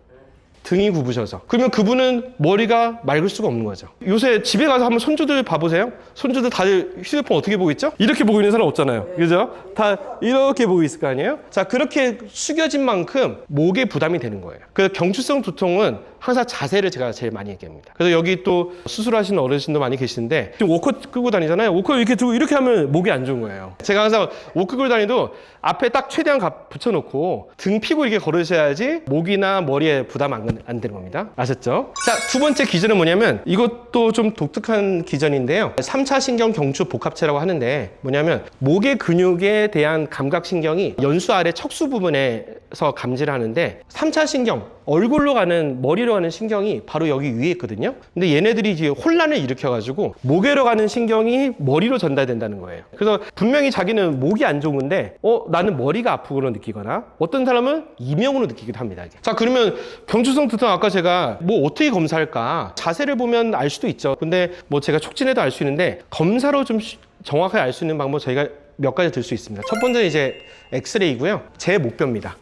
등이 굽으셔서. 그러면 그분은 머리가 맑을 수가 없는 거죠. 요새 집에 가서 한번 손주들 봐보세요. 손주들 다들 휴대폰 어떻게 보고 있죠? 이렇게 보고 있는 사람 없잖아요. 그죠? 다 이렇게 보고 있을 거 아니에요? 자, 그렇게 숙여진 만큼 목에 부담이 되는 거예요. 그 경추성 두통은 항상 자세를 제가 제일 많이 얘기합니다. 그래서 여기 또 수술하시는 어르신도 많이 계시는데 지금 워커 끌고 다니잖아요. 워커 이렇게 들고 이렇게 하면 목이 안 좋은 거예요. 제가 항상 워커 끌고 다니도 앞에 딱 최대한 붙여놓고 등 피고 이렇게 걸으셔야지 목이나 머리에 부담 안 되는 겁니다. 아셨죠? 자, 두 번째 기전은 뭐냐면 이것도 좀 독특한 기전인데요. 3차 신경 경추 복합체라고 하는데 뭐냐면 목의 근육에 대한 감각신경이 연수 아래 척수 부분에서 감지를 하는데 3차 신경, 얼굴로 가는 머리로 가는 신경이 바로 여기 위에 있거든요. 근데 얘네들이 이제 혼란을 일으켜가지고 목에로 가는 신경이 머리로 전달된다는 거예요. 그래서 분명히 자기는 목이 안 좋은 건데 나는 머리가 아프고 느끼거나 어떤 사람은 이명으로 느끼기도 합니다. 이게. 자, 그러면 경추성 두통 아까 제가 뭐 어떻게 검사할까? 자세를 보면 알 수도 있죠. 근데 뭐 제가 촉진해도 알 수 있는데 검사로 좀 정확하게 알 수 있는 방법 저희가 몇 가지 들 수 있습니다. 첫 번째는 이제 엑스레이고요. 제 목뼈입니다.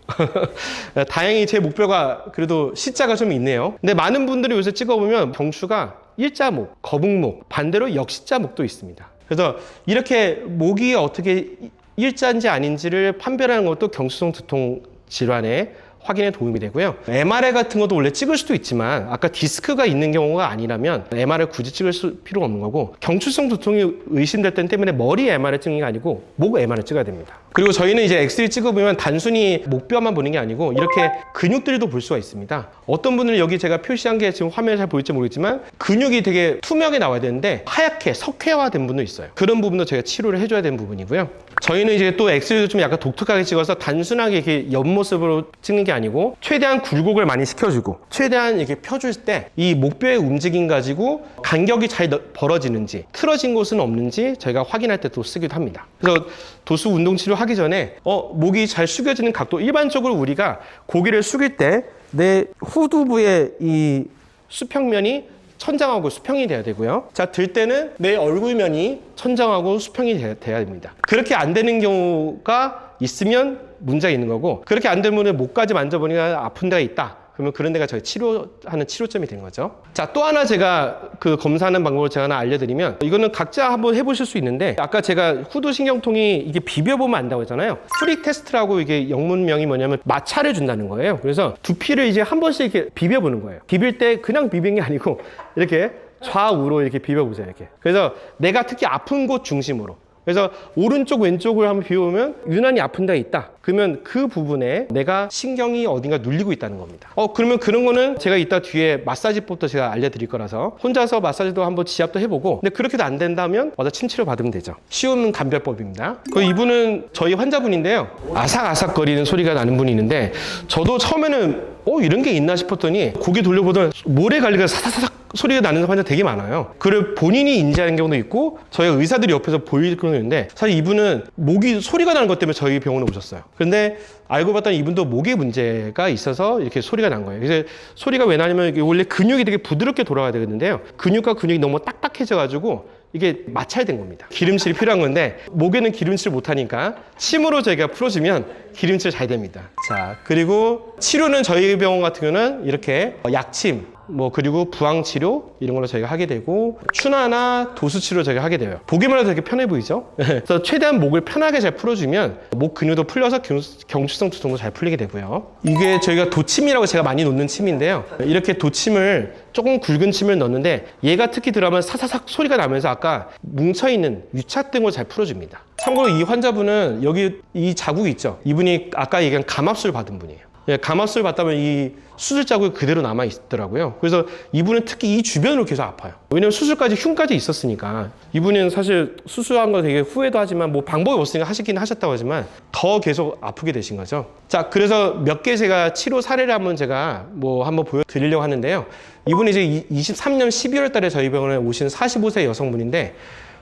다행히 제 목뼈가 그래도 C자가 좀 있네요. 근데 많은 분들이 요새 찍어보면 경추가 일자목, 거북목, 반대로 역시자목도 있습니다. 그래서 이렇게 목이 어떻게 일자인지 아닌지를 판별하는 것도 경추성 두통 질환의 확인에 도움이 되고요. MRI 같은 것도 원래 찍을 수도 있지만 아까 디스크가 있는 경우가 아니라면 MRI 굳이 찍을 필요가 없는 거고 경추성 두통이 의심될 땐 때문에 머리 MRI 찍는 게 아니고 목 MRI 찍어야 됩니다. 그리고 저희는 이제 엑스레이 찍어보면 단순히 목뼈만 보는 게 아니고 이렇게 근육들도 볼 수가 있습니다. 어떤 분들은 여기 제가 표시한 게 지금 화면에 잘 보일지 모르겠지만 근육이 되게 투명하게 나와야 되는데 하얗게 석회화된 분도 있어요. 그런 부분도 저희가 치료를 해줘야 되는 부분이고요. 저희는 이제 또 엑스레이도 좀 약간 독특하게 찍어서 단순하게 이렇게 옆모습으로 찍는 게 아니고 최대한 굴곡을 많이 시켜주고 최대한 이렇게 펴줄 때 이 목뼈의 움직임 가지고 간격이 잘 벌어지는지 틀어진 곳은 없는지 저희가 확인할 때 또 쓰기도 합니다. 그래서 도수 운동 치료 하기 전에 목이 잘 숙여지는 각도, 일반적으로 우리가 고개를 숙일 때 내 후두부의 이 수평면이 천장하고 수평이 돼야 되고요. 자, 들 때는 내 얼굴면이 천장하고 수평이 돼야 됩니다. 그렇게 안 되는 경우가 있으면 문제가 있는 거고, 그렇게 안 되면 목까지 만져보니까 아픈 데가 있다. 그러면 그런 데가 저희 치료하는 치료점이 된 거죠. 자, 또 하나 제가 그 검사하는 방법을 제가 하나 알려드리면, 이거는 각자 한번 해보실 수 있는데, 아까 제가 후두신경통이 이게 비벼보면 안다고 했잖아요. 프릭 테스트라고 이게 영문명이 뭐냐면 마찰을 준다는 거예요. 그래서 두피를 이제 한 번씩 이렇게 비벼보는 거예요. 비빌 때 그냥 비비는 게 아니고 이렇게 좌우로 이렇게 비벼보세요. 이렇게. 그래서 내가 특히 아픈 곳 중심으로. 그래서 오른쪽 왼쪽을 한번 비워보면 유난히 아픈 데가 있다. 그러면 그 부분에 내가 신경이 어딘가 눌리고 있다는 겁니다. 그러면 그런 거는 제가 이따 뒤에 마사지법도 제가 알려드릴 거라서 혼자서 마사지도 한번 지압도 해보고, 근데 그렇게도 안 된다면 와서 침치료 받으면 되죠. 쉬운 감별법입니다. 이분은 저희 환자분인데요. 아삭아삭거리는 소리가 나는 분이 있는데, 저도 처음에는 이런 게 있나 싶었더니 고개 돌려보던 모래 갈리가 사사삭 소리가 나는 환자 되게 많아요. 그걸 본인이 인지하는 경우도 있고 저희 의사들이 옆에서 보일 경우도 있는데, 사실 이분은 목이 소리가 나는 것 때문에 저희 병원에 오셨어요. 근데 알고 봤더니 이분도 목에 문제가 있어서 이렇게 소리가 난 거예요. 그래서 소리가 왜 나냐면 원래 근육이 되게 부드럽게 돌아가야 되겠는데요. 근육과 근육이 너무 딱딱해져가지고 이게 마찰된 겁니다. 기름칠이 필요한 건데 목에는 기름칠 못하니까 침으로 저희가 풀어주면 기름칠 잘 됩니다. 자, 그리고 치료는 저희 병원 같은 경우는 이렇게 약침, 그리고 부항치료 이런 걸로 저희가 하게 되고, 추나나 도수치료 저희가 하게 돼요. 보기만 해도 되게 편해 보이죠? 그래서 최대한 목을 편하게 잘 풀어주면 목 근육도 풀려서 경추성 두통도 잘 풀리게 되고요. 이게 저희가 도침이라고 제가 많이 놓는 침인데요. 이렇게 도침을 조금 굵은 침을 넣는데 얘가 특히 들어가면 사사삭 소리가 나면서 아까 뭉쳐있는 유착 등을 잘 풀어줍니다. 참고로 이 환자분은 여기 이 자국이 있죠? 이분이 아까 얘기한 감압술 받은 분이에요. 감압술 받다면 이 수술 자국이 그대로 남아 있더라고요. 그래서 이분은 특히 이 주변으로 계속 아파요. 왜냐면 수술까지 흉까지 있었으니까. 이분은 사실 수술한 거 되게 후회도 하지만 방법이 없으니까 하시긴 하셨다고 하지만 더 계속 아프게 되신 거죠. 자, 그래서 몇 개 제가 치료 사례를 한번 제가 한번 보여드리려고 하는데요. 이분이 이제 23년 12월 달에 저희 병원에 오신 45세 여성분인데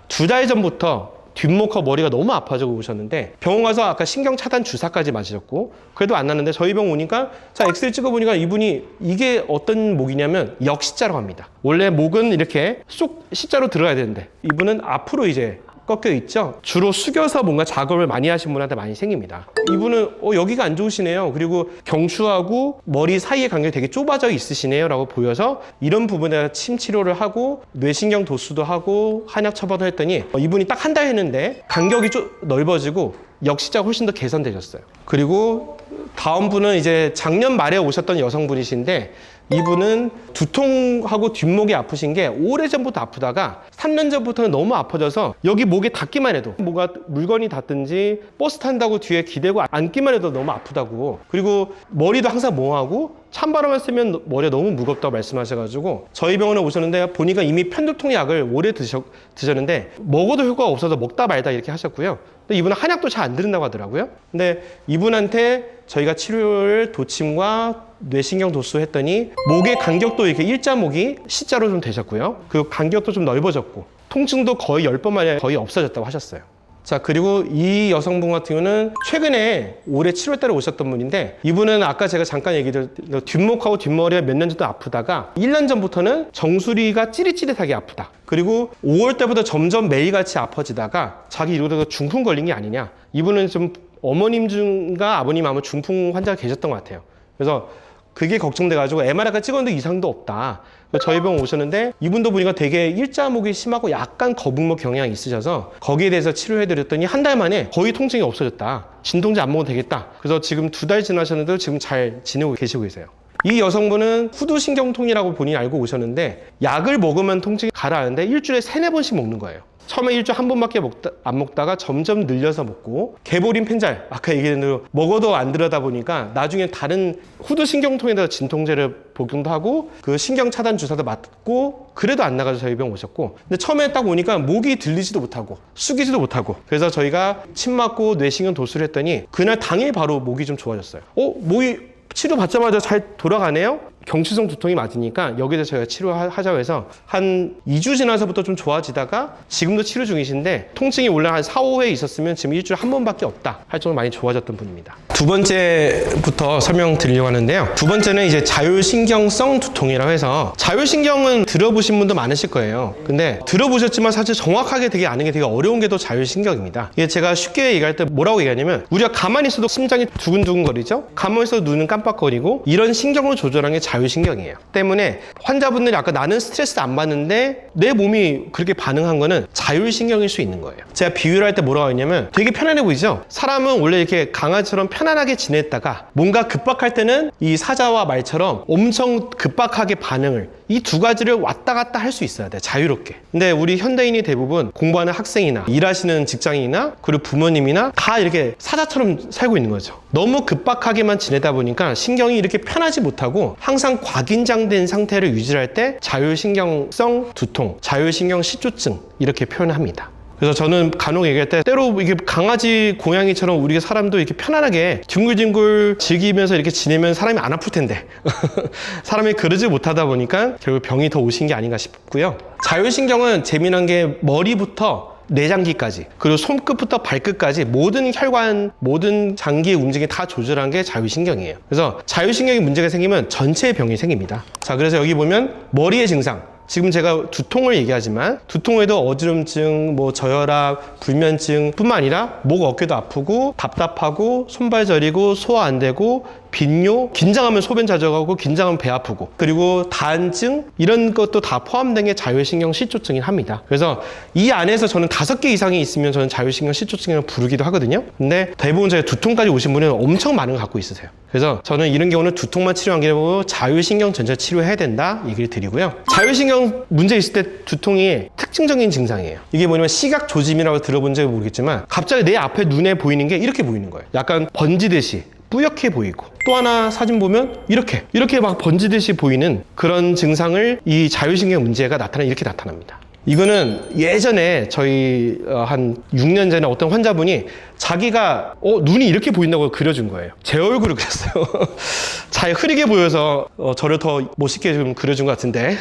2달 전부터 뒷목과 머리가 너무 아파지고 오셨는데 병원 가서 아까 신경 차단 주사까지 맞으셨고 그래도 안 났는데 저희 병원 오니까 엑스레이 찍어보니까 이분이 이게 어떤 목이냐면 역시자라고 합니다. 원래 목은 이렇게 쏙 C자로 들어가야 되는데 이분은 앞으로 이제 꺾여 있죠. 주로 숙여서 뭔가 작업을 많이 하신 분한테 많이 생깁니다. 이분은 여기가 안 좋으시네요. 그리고 경추하고 머리 사이의 간격이 되게 좁아져 있으시네요 라고 보여서 이런 부분에 침 치료를 하고 뇌신경 도수도 하고 한약 처방도 했더니 이분이 딱 한 달 했는데 간격이 좀 넓어지고 역시자가 훨씬 더 개선되셨어요. 그리고 다음 분은 이제 작년 말에 오셨던 여성분이신데 이분은 두통하고 뒷목이 아프신 게 오래전부터 아프다가 3년 전부터는 너무 아파져서 여기 목에 닿기만 해도 뭐가 물건이 닿든지 버스 탄다고 뒤에 기대고 앉기만 해도 너무 아프다고, 그리고 머리도 항상 멍하고 찬바람을 쐬면 머리가 너무 무겁다고 말씀하셔가지고 저희 병원에 오셨는데 보니까 이미 편두통 약을 오래 드셨는데 먹어도 효과가 없어서 먹다 말다 이렇게 하셨고요. 근데 이분은 한약도 잘 안 들은다고 하더라고요. 근데 이분한테 저희가 치료를 도침과 뇌신경 도수 했더니 목의 간격도 이렇게 일자목이 C자로 좀 되셨고요. 그 간격도 좀 넓어졌고 통증도 거의 10번 만에 거의 없어졌다고 하셨어요. 자, 그리고 이 여성분 같은 경우는 최근에 올해 7월달에 오셨던 분인데 이분은 아까 제가 잠깐 얘기드린 뒷목하고 뒷머리가 몇 년 전부터 아프다가 1년 전부터는 정수리가 찌릿찌릿하게 아프다. 그리고 5월 때부터 점점 매일같이 아파지다가 자기 이러다가 중풍 걸린 게 아니냐. 이분은 좀 어머님 중과 아버님 아마 중풍 환자가 계셨던 것 같아요. 그래서 그게 걱정돼가지고 MRI가 찍었는데 이상도 없다. 저희 병원 오셨는데 이분도 보니까 되게 일자목이 심하고 약간 거북목 경향이 있으셔서 거기에 대해서 치료해드렸더니 한 달 만에 거의 통증이 없어졌다. 진통제 안 먹어도 되겠다. 그래서 지금 2달 지나셨는데 지금 잘 지내고 계시고 계세요. 이 여성분은 후두신경통이라고 본인이 알고 오셨는데 약을 먹으면 통증이 가라앉는데 일주일에 3-4번씩 먹는 거예요. 처음에 일주일에 한 번밖에 안 먹다가 점점 늘려서 먹고 개보린 펜잘 아까 얘기한 대로 먹어도 안 들여다 보니까 나중에 다른 후두신경통에다 진통제를 복용도 하고 그 신경 차단 주사도 맞고 그래도 안 나가서 저희 병 오셨고, 근데 처음에 딱 오니까 목이 들리지도 못하고 숙이지도 못하고 그래서 저희가 침 맞고 뇌신경 도수를 했더니 그날 당일 바로 목이 좀 좋아졌어요. 목이 치료 받자마자 잘 돌아가네요? 경추성 두통이 맞으니까 여기에 대해서 저희가 치료하자고 해서 한 2주 지나서부터 좀 좋아지다가 지금도 치료 중이신데 통증이 원래 한 4-5회 있었으면 지금 일주일에 한 번밖에 없다 할 정도로 많이 좋아졌던 분입니다. 두 번째부터 설명드리려고 하는데요. 두 번째는 이제 자율신경성 두통이라고 해서 자율신경은 들어보신 분도 많으실 거예요. 근데 들어보셨지만 사실 정확하게 되게 아는 게 되게 어려운 게 또 자율신경입니다. 이게 제가 쉽게 얘기할 때 뭐라고 얘기하냐면 우리가 가만히 있어도 심장이 두근두근거리죠? 가만히 있어도 눈은 깜빡거리고 이런 신경을 조절하는 게 자율신경이에요. 때문에 환자분들이 아까 나는 스트레스 안 받는데 내 몸이 그렇게 반응한 거는 자율신경일 수 있는 거예요. 제가 비유를 할 때 뭐라고 했냐면 되게 편안해 보이죠? 사람은 원래 이렇게 강아지처럼 편안하게 지냈다가 뭔가 급박할 때는 이 사자와 말처럼 엄청 급박하게 반응을 이 두 가지를 왔다 갔다 할 수 있어야 돼, 자유롭게. 근데 우리 현대인이 대부분 공부하는 학생이나 일하시는 직장인이나 그리고 부모님이나 다 이렇게 사자처럼 살고 있는 거죠. 너무 급박하게만 지내다 보니까 신경이 이렇게 편하지 못하고 항상 과긴장된 상태를 유지할 때 자율신경성 두통, 자율신경 실조증 이렇게 표현합니다. 그래서 저는 간혹 얘기할 때 때로 이게 강아지, 고양이처럼 우리가 사람도 이렇게 편안하게 뒹굴뒹굴 즐기면서 이렇게 지내면 사람이 안 아플 텐데 사람이 그러지 못하다 보니까 결국 병이 더 오신 게 아닌가 싶고요. 자율신경은 재미난 게 머리부터 내장기까지 그리고 손끝부터 발끝까지 모든 혈관, 모든 장기의 움직임이 다 조절한 게 자율신경이에요. 그래서 자율신경에 문제가 생기면 전체의 병이 생깁니다. 자, 그래서 여기 보면 머리의 증상, 지금 제가 두통을 얘기하지만 두통에도 어지럼증, 저혈압, 불면증 뿐만 아니라 목, 어깨도 아프고 답답하고 손발 저리고 소화 안 되고 빈뇨, 긴장하면 소변 자주 긴장하면 배 아프고 그리고 다한증 이런 것도 다 포함된 게 자율신경 실조증이 합니다. 그래서 이 안에서 저는 5개 이상이 있으면 저는 자율신경 실조증이라고 부르기도 하거든요. 근데 대부분 저희 두통까지 오신 분은 엄청 많은 걸 갖고 있으세요. 그래서 저는 이런 경우는 두통만 치료한 게 아니고 자율신경 전체 치료해야 된다 얘기를 드리고요. 자율신경 문제 있을 때 두통이 특징적인 증상이에요. 이게 뭐냐면 시각 조짐이라고 들어본 적이 모르겠지만 갑자기 내 앞에 눈에 보이는 게 이렇게 보이는 거예요. 약간 번지듯이 뿌옇게 보이고 또 하나 사진 보면 이렇게 막 번지듯이 보이는 그런 증상을 이 자율신경 문제가 이렇게 나타납니다. 이거는 예전에 저희 한 6년 전에 어떤 환자분이 자기가 눈이 이렇게 보인다고 그려준 거예요. 제 얼굴을 그렸어요. 잘 흐리게 보여서 저를 더 멋있게 좀 그려준 것 같은데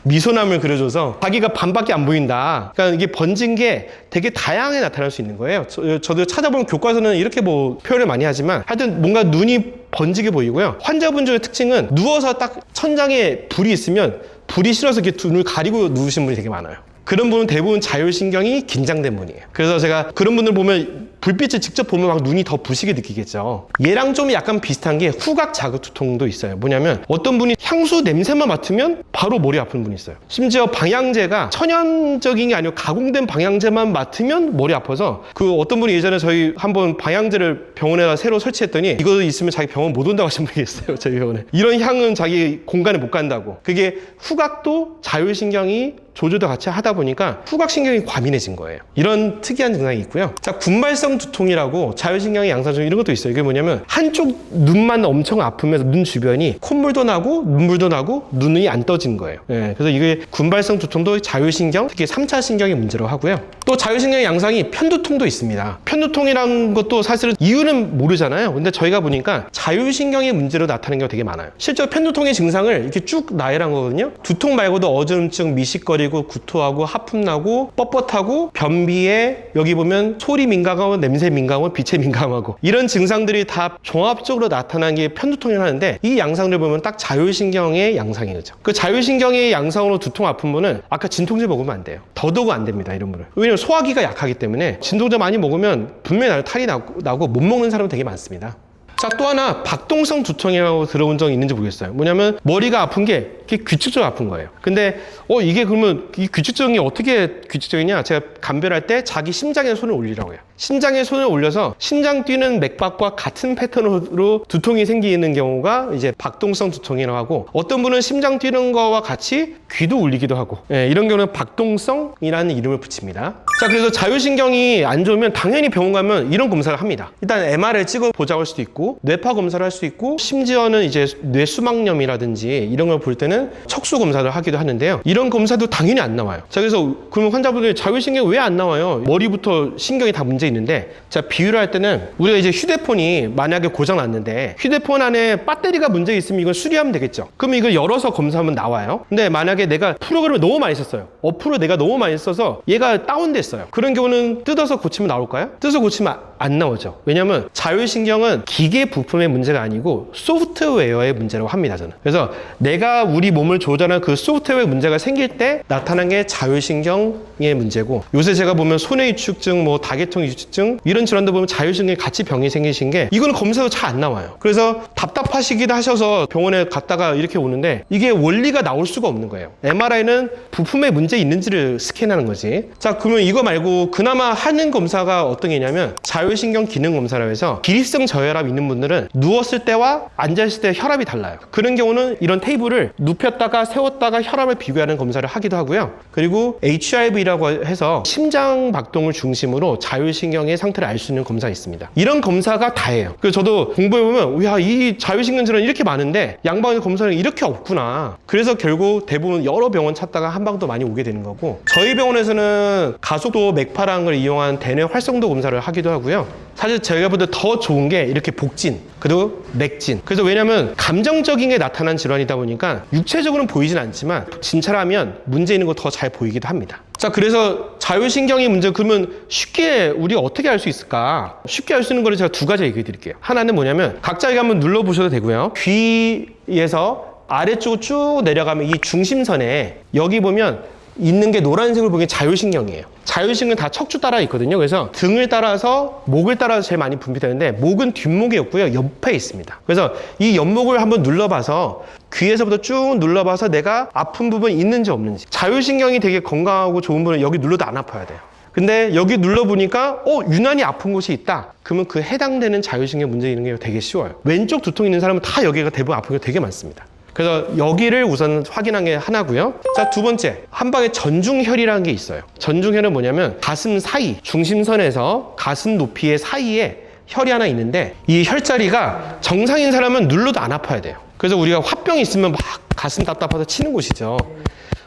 미소남을 그려줘서 자기가 반밖에 안 보인다. 그러니까 이게 번진 게 되게 다양하게 나타날 수 있는 거예요. 저도 찾아보면 교과서는 이렇게 표현을 많이 하지만 하여튼 뭔가 눈이 번지게 보이고요. 환자분 중에 특징은 누워서 딱 천장에 불이 있으면 불이 싫어서 이렇게 눈을 가리고 누우신 분이 되게 많아요. 그런 분은 대부분 자율신경이 긴장된 분이에요. 그래서 제가 그런 분들 보면 불빛을 직접 보면 막 눈이 더 부시게 느끼겠죠. 얘랑 좀 약간 비슷한 게 후각 자극 두통도 있어요. 뭐냐면 어떤 분이 향수 냄새만 맡으면 바로 머리 아픈 분이 있어요. 심지어 방향제가 천연적인 게 아니고 가공된 방향제만 맡으면 머리 아파서 그 어떤 분이 예전에 저희 한번 방향제를 병원에다 새로 설치했더니 이거 있으면 자기 병원 못 온다고 하신 분이 있어요. 저희 병원에. 이런 향은 자기 공간에 못 간다고. 그게 후각도 자율신경이 조절도 같이 하다 보니까 후각신경이 과민해진 거예요. 이런 특이한 증상이 있고요. 자, 군발성 두통이라고 자율신경의 양상 중 이런 것도 있어요. 이게 뭐냐면 한쪽 눈만 엄청 아프면서 눈 주변이 콧물도 나고 눈물도 나고 눈이 안 떠지는 거예요. 예, 그래서 이게 군발성 두통도 자율신경, 특히 3차 신경의 문제로 하고요. 또 자율신경의 양상이 편두통도 있습니다. 편두통이라는 것도 사실은 이유는 모르잖아요. 근데 저희가 보니까 자율신경의 문제로 나타나는 경우가 되게 많아요. 실제로 편두통의 증상을 이렇게 쭉 나열한 거거든요. 두통 말고도 어지럼증, 미식거리고 구토하고 하품나고 뻣뻣하고 변비에 여기 보면 소리 민감하고 냄새 민감하고 빛에 민감하고 이런 증상들이 다 종합적으로 나타나는 게 편두통이라고 하는데 이 양상을 보면 딱 자율신경의 양상이죠. 그 자율신경의 양상으로 두통 아픈 분은 아까 진통제 먹으면 안 돼요. 더더욱 안 됩니다. 이런 분은. 왜냐면 소화기가 약하기 때문에 진통제 많이 먹으면 분명히 탈이 나고 못 먹는 사람은 되게 많습니다. 자, 또 하나 박동성 두통이라고 들어본 적 있는지 모르겠어요. 뭐냐면 머리가 아픈 게 규칙적으로 아픈 거예요. 근데 이게 그러면 이 규칙적이 어떻게 규칙적이냐? 제가 감별할 때 자기 심장에 손을 올리라고 해요. 심장에 손을 올려서 심장 뛰는 맥박과 같은 패턴으로 두통이 생기는 경우가 이제 박동성 두통이라고 하고, 어떤 분은 심장 뛰는 거와 같이 귀도 울리기도 하고, 예, 이런 경우는 박동성이라는 이름을 붙입니다. 자, 그래서 자율신경이 안 좋으면 당연히 병원 가면 이런 검사를 합니다. 일단 MR을 찍어 보자고 할 수도 있고 뇌파 검사를 할 수 있고, 심지어는 이제 뇌수막염이라든지 이런 걸 볼 때는 척수 검사를 하기도 하는데요. 이런 검사도 당연히 안 나와요. 자, 그래서 그럼 환자분들이 자율신경이 왜 안 나와요? 머리부터 신경이 다 문제 있는데, 자, 비유를 할 때는 우리가 이제 휴대폰이 만약에 고장 났는데 휴대폰 안에 배터리가 문제 있으면 이걸 수리하면 되겠죠. 그럼 이걸 열어서 검사하면 나와요. 근데 만약에 내가 프로그램을 너무 많이 썼어요. 어플을 내가 너무 많이 써서 얘가 다운됐어요. 그런 경우는 뜯어서 고치면 나올까요? 뜯어서 고치면 안 나오죠. 왜냐면 자율신경은 기계 부품의 문제가 아니고 소프트웨어의 문제라고 합니다, 저는. 그래서 내가 우리 몸을 조절하는 그 소프트웨어 문제가 생길 때 나타난 게 자율신경의 문제고, 요새 제가 보면 손해위축증, 뭐 다계통위축증 이런 질환도 보면 자율신경이 같이 병이 생기신 게 이거는 검사도 잘 안 나와요. 그래서 답답하시기도 하셔서 병원에 갔다가 이렇게 오는데 이게 원리가 나올 수가 없는 거예요. MRI는 부품에 문제 있는지를 스캔하는 거지. 자, 그러면 이거 말고 그나마 하는 검사가 어떤 게 있냐면 자율신경 기능 검사라고 해서 기립성 저혈압 있는 분들은 누웠을 때와 앉아있을 때 혈압이 달라요. 그런 경우는 이런 테이블을 눕혔다가 세웠다가 혈압을 비교하는 검사를 하기도 하고요. 그리고 HRV라고 해서 심장 박동을 중심으로 자율신경의 상태를 알 수 있는 검사가 있습니다. 이런 검사가 다예요. 그래서 저도 공부해보면 야, 이 자율신경 질환이 이렇게 많은데 양방의 검사는 이렇게 없구나. 그래서 결국 대부분 여러 병원 찾다가 한 방 더 많이 오게 되는 거고, 저희 병원에서는 가속도 맥파랑을 이용한 대뇌 활성도 검사를 하기도 하고요. 사실 제가 볼 때 더 좋은 게 이렇게 복진, 그리고 맥진. 그래서 왜냐면 감정적인 게 나타난 질환이다 보니까 육체적으로는 보이진 않지만 진찰하면 문제 있는 거 더 잘 보이기도 합니다. 자, 그래서 자율신경의 문제, 그러면 쉽게 우리가 어떻게 알 수 있을까? 쉽게 알 수 있는 거를 제가 두 가지 얘기해 드릴게요. 하나는 뭐냐면 각자 이거 한번 눌러보셔도 되고요. 귀에서 아래쪽으로 쭉 내려가면 이 중심선에 여기 보면 있는 게 노란색으로 보기엔 자율신경이에요. 자율신경은 다 척추 따라 있거든요. 그래서 등을 따라서 목을 따라서 제일 많이 분비되는데 목은 뒷목에 없고요, 옆에 있습니다. 그래서 이 옆목을 한번 눌러봐서 귀에서부터 쭉 눌러봐서 내가 아픈 부분이 있는지 없는지. 자율신경이 되게 건강하고 좋은 분은 여기 눌러도 안 아파야 돼요. 근데 여기 눌러보니까 유난히 아픈 곳이 있다. 그러면 그 해당되는 자율신경 문제 있는 게 되게 쉬워요. 왼쪽 두통 있는 사람은 다 여기가 대부분 아픈 게 되게 많습니다. 그래서 여기를 우선 확인한 게 하나고요. 자, 두 번째, 한방에 전중혈이라는 게 있어요. 전중혈은 뭐냐면 가슴 사이, 중심선에서 가슴 높이의 사이에 혈이 하나 있는데 이 혈자리가 정상인 사람은 눌러도 안 아파야 돼요. 그래서 우리가 화병이 있으면 막 가슴 답답해서 치는 곳이죠.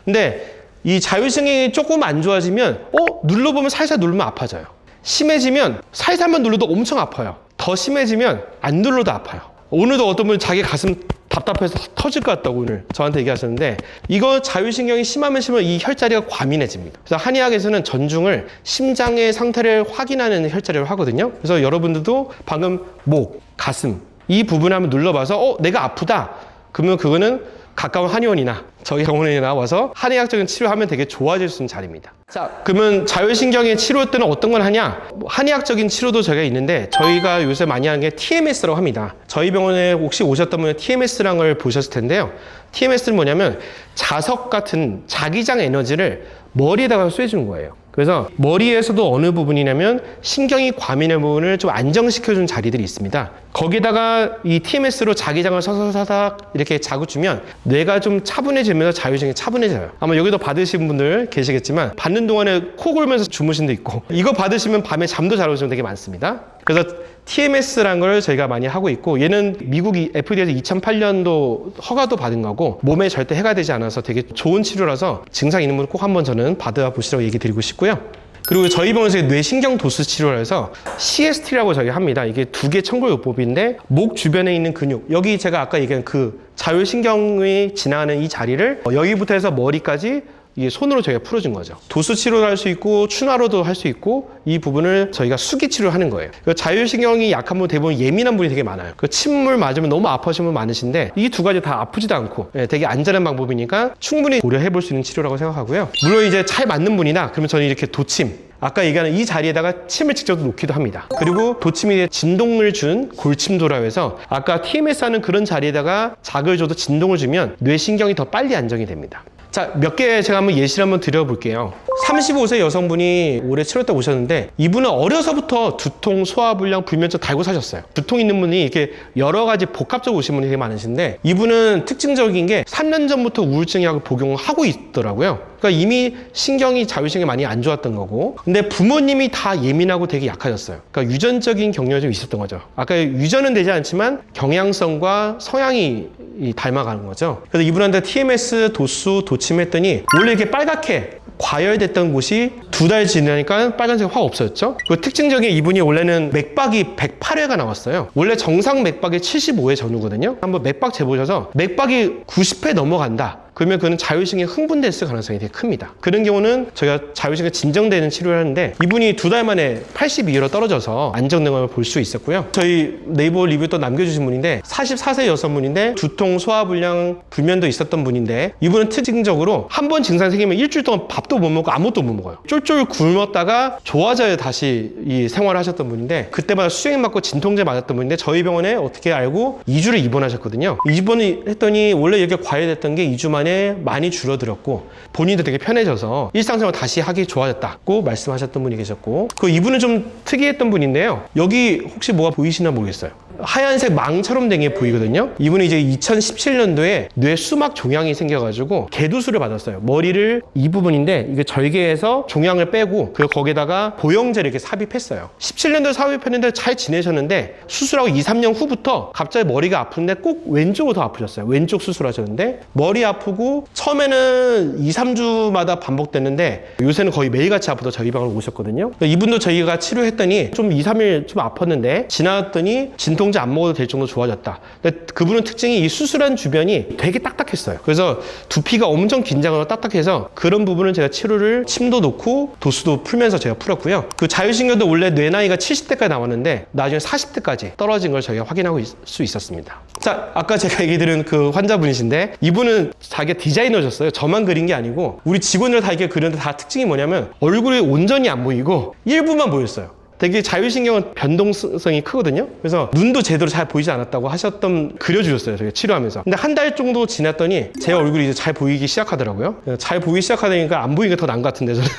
근데 이 자율신경이 조금 안 좋아지면 눌러보면 살살 누르면 아파져요. 심해지면 살살만 눌러도 엄청 아파요. 더 심해지면 안 눌러도 아파요. 오늘도 어떤 분이 자기 가슴 답답해서 터질 것 같다고 오늘 저한테 얘기하셨는데, 이거 자율신경이 심하면 이 혈자리가 과민해집니다. 그래서 한의학에서는 전중을 심장의 상태를 확인하는 혈자리를 하거든요. 그래서 여러분들도 방금 목, 가슴 이 부분을 한번 눌러봐서 내가 아프다. 그러면 그거는 가까운 한의원이나 저희 병원에 나와서 한의학적인 치료하면 되게 좋아질 수 있는 자리입니다. 자, 그러면 자율신경의 치료 때는 어떤 걸 하냐? 한의학적인 치료도 저희가 있는데 저희가 요새 많이 하는 게 TMS라고 합니다. 저희 병원에 혹시 오셨던 분은 TMS라는 걸 보셨을 텐데요. TMS는 뭐냐면 자석 같은 자기장 에너지를 머리에다가 쏘여주는 거예요. 그래서 머리에서도 어느 부분이냐면 신경이 과민한 부분을 좀 안정시켜주는 자리들이 있습니다. 거기다가 이 TMS로 자기장을 서서사삭 이렇게 자극주면 뇌가 좀 차분해지면서 자율신경이 차분해져요. 아마 여기도 받으신 분들 계시겠지만 받는 동안에 코 골면서 주무신 데 있고 이거 받으시면 밤에 잠도 잘 오시는 되게 많습니다. 그래서 TMS라는 걸 저희가 많이 하고 있고 얘는 미국 FDA에서 2008년도 허가도 받은 거고 몸에 절대 해가 되지 않아서 되게 좋은 치료라서 증상 있는 분은 꼭 한번 저는 받아보시라고 얘기 드리고 싶고요. 그리고 저희 병원에서 뇌신경 도수 치료를 해서 CST라고 저희 합니다. 이게 2개 청골요법인데 목 주변에 있는 근육, 여기 제가 아까 얘기한 그 자율신경이 지나가는 이 자리를 여기부터 해서 머리까지 이게 손으로 저희가 풀어준 거죠. 도수 치료도 할 수 있고 추나로도 할 수 있고 이 부분을 저희가 수기 치료를 하는 거예요. 자율신경이 약한 분 대부분 예민한 분이 되게 많아요. 침물 맞으면 너무 아파하시는 분 많으신데 이 두 가지 다 아프지도 않고 되게 안전한 방법이니까 충분히 고려해 볼 수 있는 치료라고 생각하고요. 물론 이제 잘 맞는 분이나 그러면 저는 이렇게 도침, 아까 얘기하는 이 자리에다가 침을 직접 놓기도 합니다. 그리고 도침이 진동을 준 골침도라고 해서 아까 TMS 하는 그런 자리에다가 자극을 줘도 진동을 주면 뇌신경이 더 빨리 안정이 됩니다. 자, 몇 개 제가 한번 예시를 한번 드려볼게요. 35세 여성분이 올해 7월 때 오셨는데 이분은 어려서부터 두통, 소화불량, 불면증 달고 사셨어요. 두통 있는 분이 이렇게 여러 가지 복합적으로 오신 분이 되게 많으신데 이분은 특징적인 게 3년 전부터 우울증 약을 복용하고 있더라고요. 그러니까 이미 신경이 자율신경이 많이 안 좋았던 거고 근데 부모님이 다 예민하고 되게 약하셨어요. 그러니까 유전적인 경련이 좀 있었던 거죠. 아까 유전은 되지 않지만 경향성과 성향이 닮아가는 거죠. 그래서 이분한테 TMS, 도수, 도침했더니 원래 이렇게 빨갛게 과열됐던 곳이 2달 지나니까 빨간색이 확 없어졌죠. 그 특징적인 이분이 원래는 맥박이 108회가 나왔어요. 원래 정상 맥박이 75회 전후거든요. 한번 맥박 재보셔서 맥박이 90회 넘어간다. 그러면 그는 자율신경이 흥분됐을 가능성이 되게 큽니다. 그런 경우는 저희가 자율신경 진정되는 치료를 하는데 이분이 2달 만에 82로 떨어져서 안정된 걸 볼 수 있었고요. 저희 네이버 리뷰 또 남겨주신 분인데 44세 여성분인데 두통, 소화불량, 불면도 있었던 분인데 이분은 특징적으로 한 번 증상 생기면 일주일 동안 밥도 못 먹고 아무것도 못 먹어요. 쫄쫄 굶었다가 좋아져야 다시 이 생활을 하셨던 분인데 그때마다 수액 맞고 진통제 맞았던 분인데 저희 병원에 어떻게 알고 2주를 입원하셨거든요. 입원을 했더니 원래 이렇게 과열됐던 게 2주 만에 많이 줄어들었고 본인도 되게 편해져서 일상생활 다시 하기 좋아졌다고 말씀하셨던 분이 계셨고 그 이분은 좀 특이했던 분인데요. 여기 혹시 뭐가 보이시나 모르겠어요. 하얀색 망처럼 된 게 보이거든요. 이분이 이제 2017년도에 뇌 수막 종양이 생겨가지고 개두술을 받았어요. 머리를 이 부분인데 이게 절개해서 종양을 빼고 그 거기다가 보형제를 이렇게 삽입했어요. 17년도에 삽입했는데 잘 지내셨는데 수술하고 2, 3년 후부터 갑자기 머리가 아픈데 꼭 왼쪽으로 더 아프셨어요. 왼쪽 수술하셨는데 머리 아프고 처음에는 2, 3주마다 반복됐는데 요새는 거의 매일같이 아프다 저희 방으로 오셨거든요. 이분도 저희가 치료했더니 좀 2, 3일 좀 아팠는데 지났더니 진통제 안 먹어도 될 정도로 좋아졌다. 근데 그분은 특징이 이 수술한 주변이 되게 딱딱했어요. 그래서 두피가 엄청 긴장하고 딱딱해서 그런 부분은 제가 치료를 침도 놓고 도수도 풀면서 제가 풀었고요. 그 자율신경도 원래 뇌 나이가 70대까지 나왔는데 나중에 40대까지 떨어진 걸 저희가 확인하고 수 있었습니다. 자, 아까 제가 얘기 드린 그 환자분이신데 이분은 자기가 디자이너셨어요. 저만 그린 게 아니고 우리 직원들 다 이렇게 그렸는데 다 특징이 뭐냐면 얼굴이 온전히 안 보이고 일부만 보였어요. 되게 자율신경은 변동성이 크거든요. 그래서 눈도 제대로 잘 보이지 않았다고 하셨던 그려주셨어요. 저희가 치료하면서. 근데 한 달 정도 지났더니 제 얼굴이 이제 잘 보이기 시작하더라고요. 잘 보이기 시작하니까 안 보이는 게 더 나은 것 같은데 저는.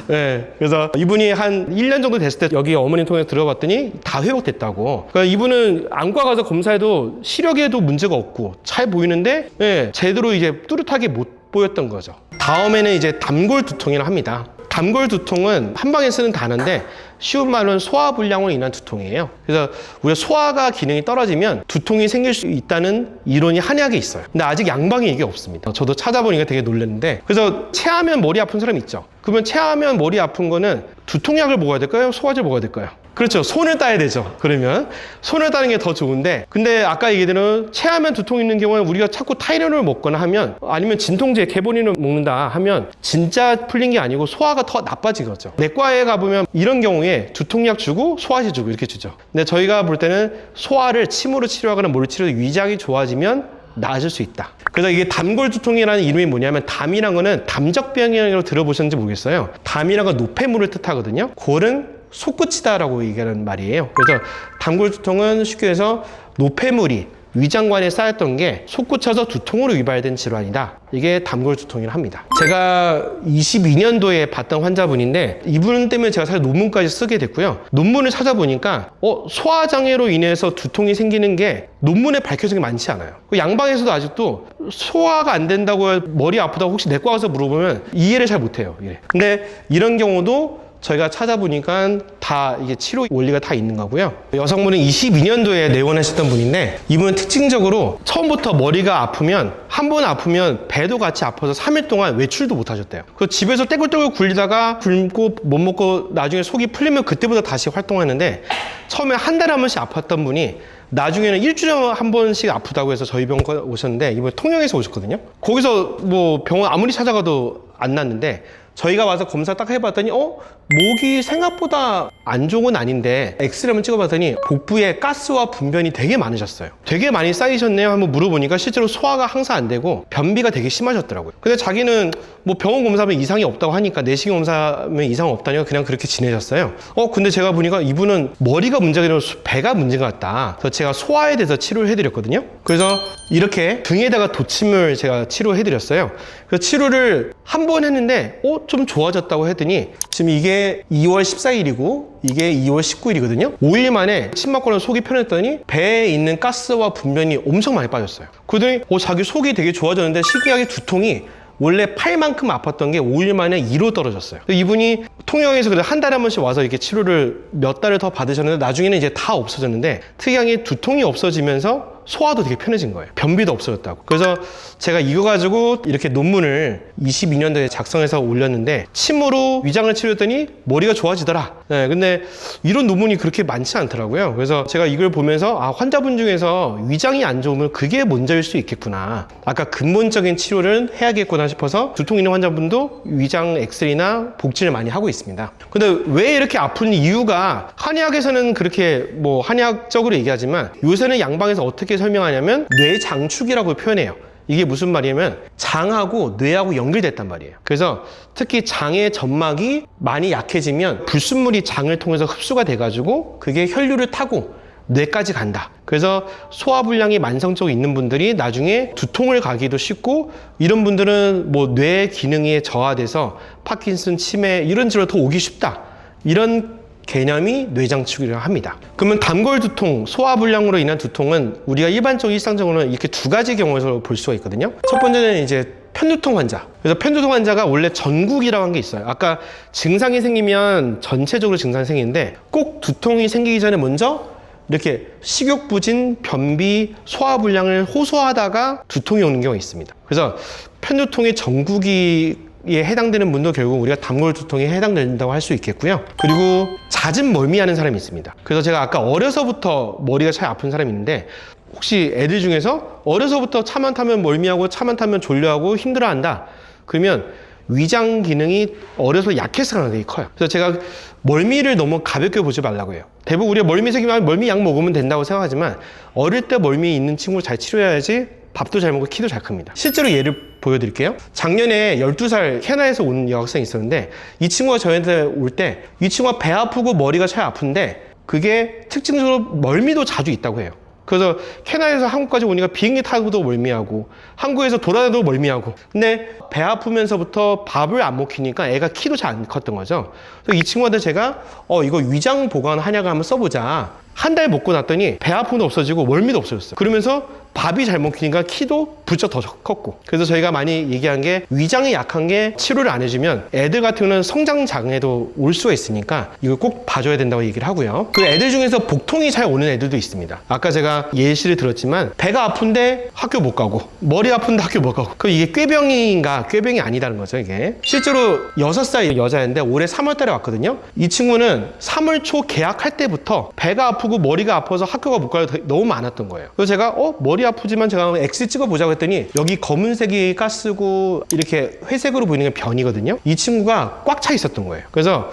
네, 그래서 이분이 한 1년 정도 됐을 때 여기 어머님 통해서 들어봤더니 다 회복됐다고. 그러니까 이분은 안과 가서 검사해도 시력에도 문제가 없고 잘 보이는데 네, 제대로 이제 뚜렷하게 못 보였던 거죠. 다음에는 이제 담골 두통이라 합니다. 담골 두통은 한 방에 쓰는 단어인데 쉬운 말로는 소화불량으로 인한 두통이에요. 그래서 우리가 소화가 기능이 떨어지면 두통이 생길 수 있다는 이론이 한의학에 있어요. 근데 아직 양방에 이게 없습니다. 저도 찾아보니까 되게 놀랐는데 그래서 체하면 머리 아픈 사람 있죠. 그러면 체하면 머리 아픈 거는 두통약을 먹어야 될까요? 소화제를 먹어야 될까요? 그렇죠. 손을 따야 되죠. 그러면 손을 따는 게 더 좋은데 근데 아까 얘기대로 체하면 두통 있는 경우는 우리가 자꾸 타이레놀을 먹거나 하면 아니면 진통제 개보린을 먹는다 하면 진짜 풀린 게 아니고 소화가 더 나빠지겠죠. 내과에 가보면 이런 경우에 두통약 주고 소화제 주고 이렇게 주죠. 근데 저희가 볼 때는 소화를 침으로 치료하거나 물 치료로 위장이 좋아지면 나아질 수 있다. 그래서 이게 담골두통이라는 이름이 뭐냐면, 담이란 거는 담적병이라고 들어보셨는지 모르겠어요. 담이란 건 노폐물을 뜻하거든요. 골은 솟구치다라고 얘기하는 말이에요. 그래서 담골두통은 쉽게 해서 노폐물이 위장관에 쌓였던 게 솟구쳐서 두통으로 유발된 질환이다. 이게 담골두통이라 합니다. 제가 22년도에 봤던 환자분인데, 이분 때문에 제가 사실 논문까지 쓰게 됐고요. 논문을 찾아보니까 소화장애로 인해서 두통이 생기는 게 논문에 밝혀진 게 많지 않아요. 양방에서도 아직도 소화가 안 된다고 머리 아프다고 혹시 내과 가서 물어보면 이해를 잘 못해요. 근데 이런 경우도 저희가 찾아보니까 다 이게 치료 원리가 다 있는 거고요. 여성분은 22년도에 내원하셨던 분인데, 이분은 특징적으로 처음부터 머리가 아프면, 한 번 아프면 배도 같이 아파서 3일 동안 외출도 못 하셨대요. 그 집에서 떼굴떼굴 굴리다가 굶고 못 먹고 나중에 속이 풀리면 그때부터 다시 활동하는데, 처음에 한 달에 한 번씩 아팠던 분이 나중에는 일주일에 한 번씩 아프다고 해서 저희 병원 오셨는데, 이번에 통영에서 오셨거든요. 거기서 뭐 병원 아무리 찾아가도 안 났는데, 저희가 와서 검사 딱 해봤더니 목이 생각보다 안 좋은 건 아닌데, 엑스레이 한번 찍어봤더니 복부에 가스와 분변이 되게 많으셨어요. 되게 많이 쌓이셨네요. 한번 물어보니까 실제로 소화가 항상 안 되고 변비가 되게 심하셨더라고요. 근데 자기는 뭐 병원 검사하면 이상이 없다고 하니까, 내시경 검사하면 이상 없다니까 그냥 그렇게 지내셨어요. 근데 제가 보니까 이분은 머리가 문제가 아니라 배가 문제가 같다. 그래서 제가 소화에 대해서 치료를 해드렸거든요. 그래서 이렇게 등에다가 도침을 제가 치료해드렸어요. 그래서 치료를 한 번 했는데 좀 좋아졌다고 했더니, 지금 이게 2월 14일이고 이게 2월 19일이거든요. 5일 만에 침 맞고는 속이 편했더니 배에 있는 가스와 분변이 엄청 많이 빠졌어요. 그러더니 자기 속이 되게 좋아졌는데, 신기하게 두통이 원래 8만큼 아팠던 게 5일 만에 2로 떨어졌어요. 이분이 통영에서 그래도 한 달에 한 번씩 와서 이렇게 치료를 몇 달을 더 받으셨는데, 나중에는 이제 다 없어졌는데, 특이하게 두통이 없어지면서 소화도 되게 편해진 거예요. 변비도 없어졌다고. 그래서 제가 이거 가지고 이렇게 논문을 22년도에 작성해서 올렸는데, 침으로 위장을 치료했더니 머리가 좋아지더라. 네, 근데 이런 논문이 그렇게 많지 않더라고요. 그래서 제가 이걸 보면서 환자분 중에서 위장이 안 좋으면 그게 문제일 수 있겠구나. 아까 근본적인 치료를 해야겠구나 싶어서 두통 있는 환자분도 위장 엑스레이나 복진을 많이 하고 있습니다. 근데 왜 이렇게 아픈 이유가, 한의학에서는 그렇게 뭐 한의학적으로 얘기하지만, 요새는 양방에서 어떻게 설명하냐면 뇌장축이라고 표현해요. 이게 무슨 말이냐면 장하고 뇌하고 연결됐단 말이에요. 그래서 특히 장의 점막이 많이 약해지면 불순물이 장을 통해서 흡수가 돼가지고 그게 혈류를 타고 뇌까지 간다. 그래서 소화불량이 만성적으로 있는 분들이 나중에 두통을 가기도 쉽고, 이런 분들은 뭐 뇌 기능이 저하돼서 파킨슨, 치매 이런 질환 더 오기 쉽다. 이런 개념이 뇌장축이라고 합니다. 그러면 담골두통, 소화불량으로 인한 두통은 우리가 일반적으로 일상적으로는 이렇게 두 가지 경우에서 볼 수가 있거든요. 첫 번째는 이제 편두통 환자. 그래서 편두통 환자가 원래 전국이라고 한 게 있어요. 아까 증상이 생기면 전체적으로 증상이 생기는데, 꼭 두통이 생기기 전에 먼저 이렇게 식욕부진, 변비, 소화불량을 호소하다가 두통이 오는 경우가 있습니다. 그래서 편두통의 전국이 해당되는 분도 결국 우리가 담골두통에 해당된다고 할 수 있겠고요. 그리고 잦은 멀미하는 사람이 있습니다. 그래서 제가 아까 어려서부터 머리가 잘 아픈 사람이 있는데, 혹시 애들 중에서 어려서부터 차만 타면 멀미하고 차만 타면 졸려하고 힘들어한다, 그러면 위장 기능이 어려서 약해서 가능성이 커요. 그래서 제가 멀미를 너무 가볍게 보지 말라고 해요. 대부분 우리가 멀미 생기면 멀미 약 먹으면 된다고 생각하지만, 어릴 때 멀미 있는 친구를 잘 치료해야지 밥도 잘 먹고 키도 잘 큽니다. 실제로 예를 보여드릴게요. 작년에 12살 캐나다에서 온 여학생이 있었는데, 이 친구가 저한테 올 때 이 친구가 배 아프고 머리가 잘 아픈데, 그게 특징적으로 멀미도 자주 있다고 해요. 그래서 캐나다에서 한국까지 오니까 비행기 타고도 멀미하고, 한국에서 돌아다녀도 멀미하고, 근데 배 아프면서부터 밥을 안 먹히니까 애가 키도 잘 안 컸던 거죠. 그래서 이 친구한테 제가 이거 위장 보관 한약을 한번 써보자. 한 달 먹고 났더니 배 아픔도 없어지고 멀미도 없어졌어요. 그러면서 밥이 잘 먹히니까 키도 부쩍 더 컸고. 그래서 저희가 많이 얘기한 게, 위장이 약한 게 치료를 안 해주면 애들 같은 경우는 성장 장애도 올 수가 있으니까 이걸 꼭 봐줘야 된다고 얘기를 하고요. 그 애들 중에서 복통이 잘 오는 애들도 있습니다. 아까 제가 예시를 들었지만, 배가 아픈데 학교 못 가고, 머리 아픈데 학교 못 가고, 그럼 이게 꾀병인가? 꾀병이 아니다는 거죠, 이게. 실제로 6살 여자인데 올해 3월 달에 왔거든요. 이 친구는 3월 초 개학할 때부터 배가 아프고 머리가 아파서 학교가 못 가요. 너무 많았던 거예요. 그래서 제가 머리 아프지만 제가 엑스 찍어보자고 했더니, 여기 검은색이 가스고 이렇게 회색으로 보이는 게 변이거든요. 이 친구가 꽉 차 있었던 거예요. 그래서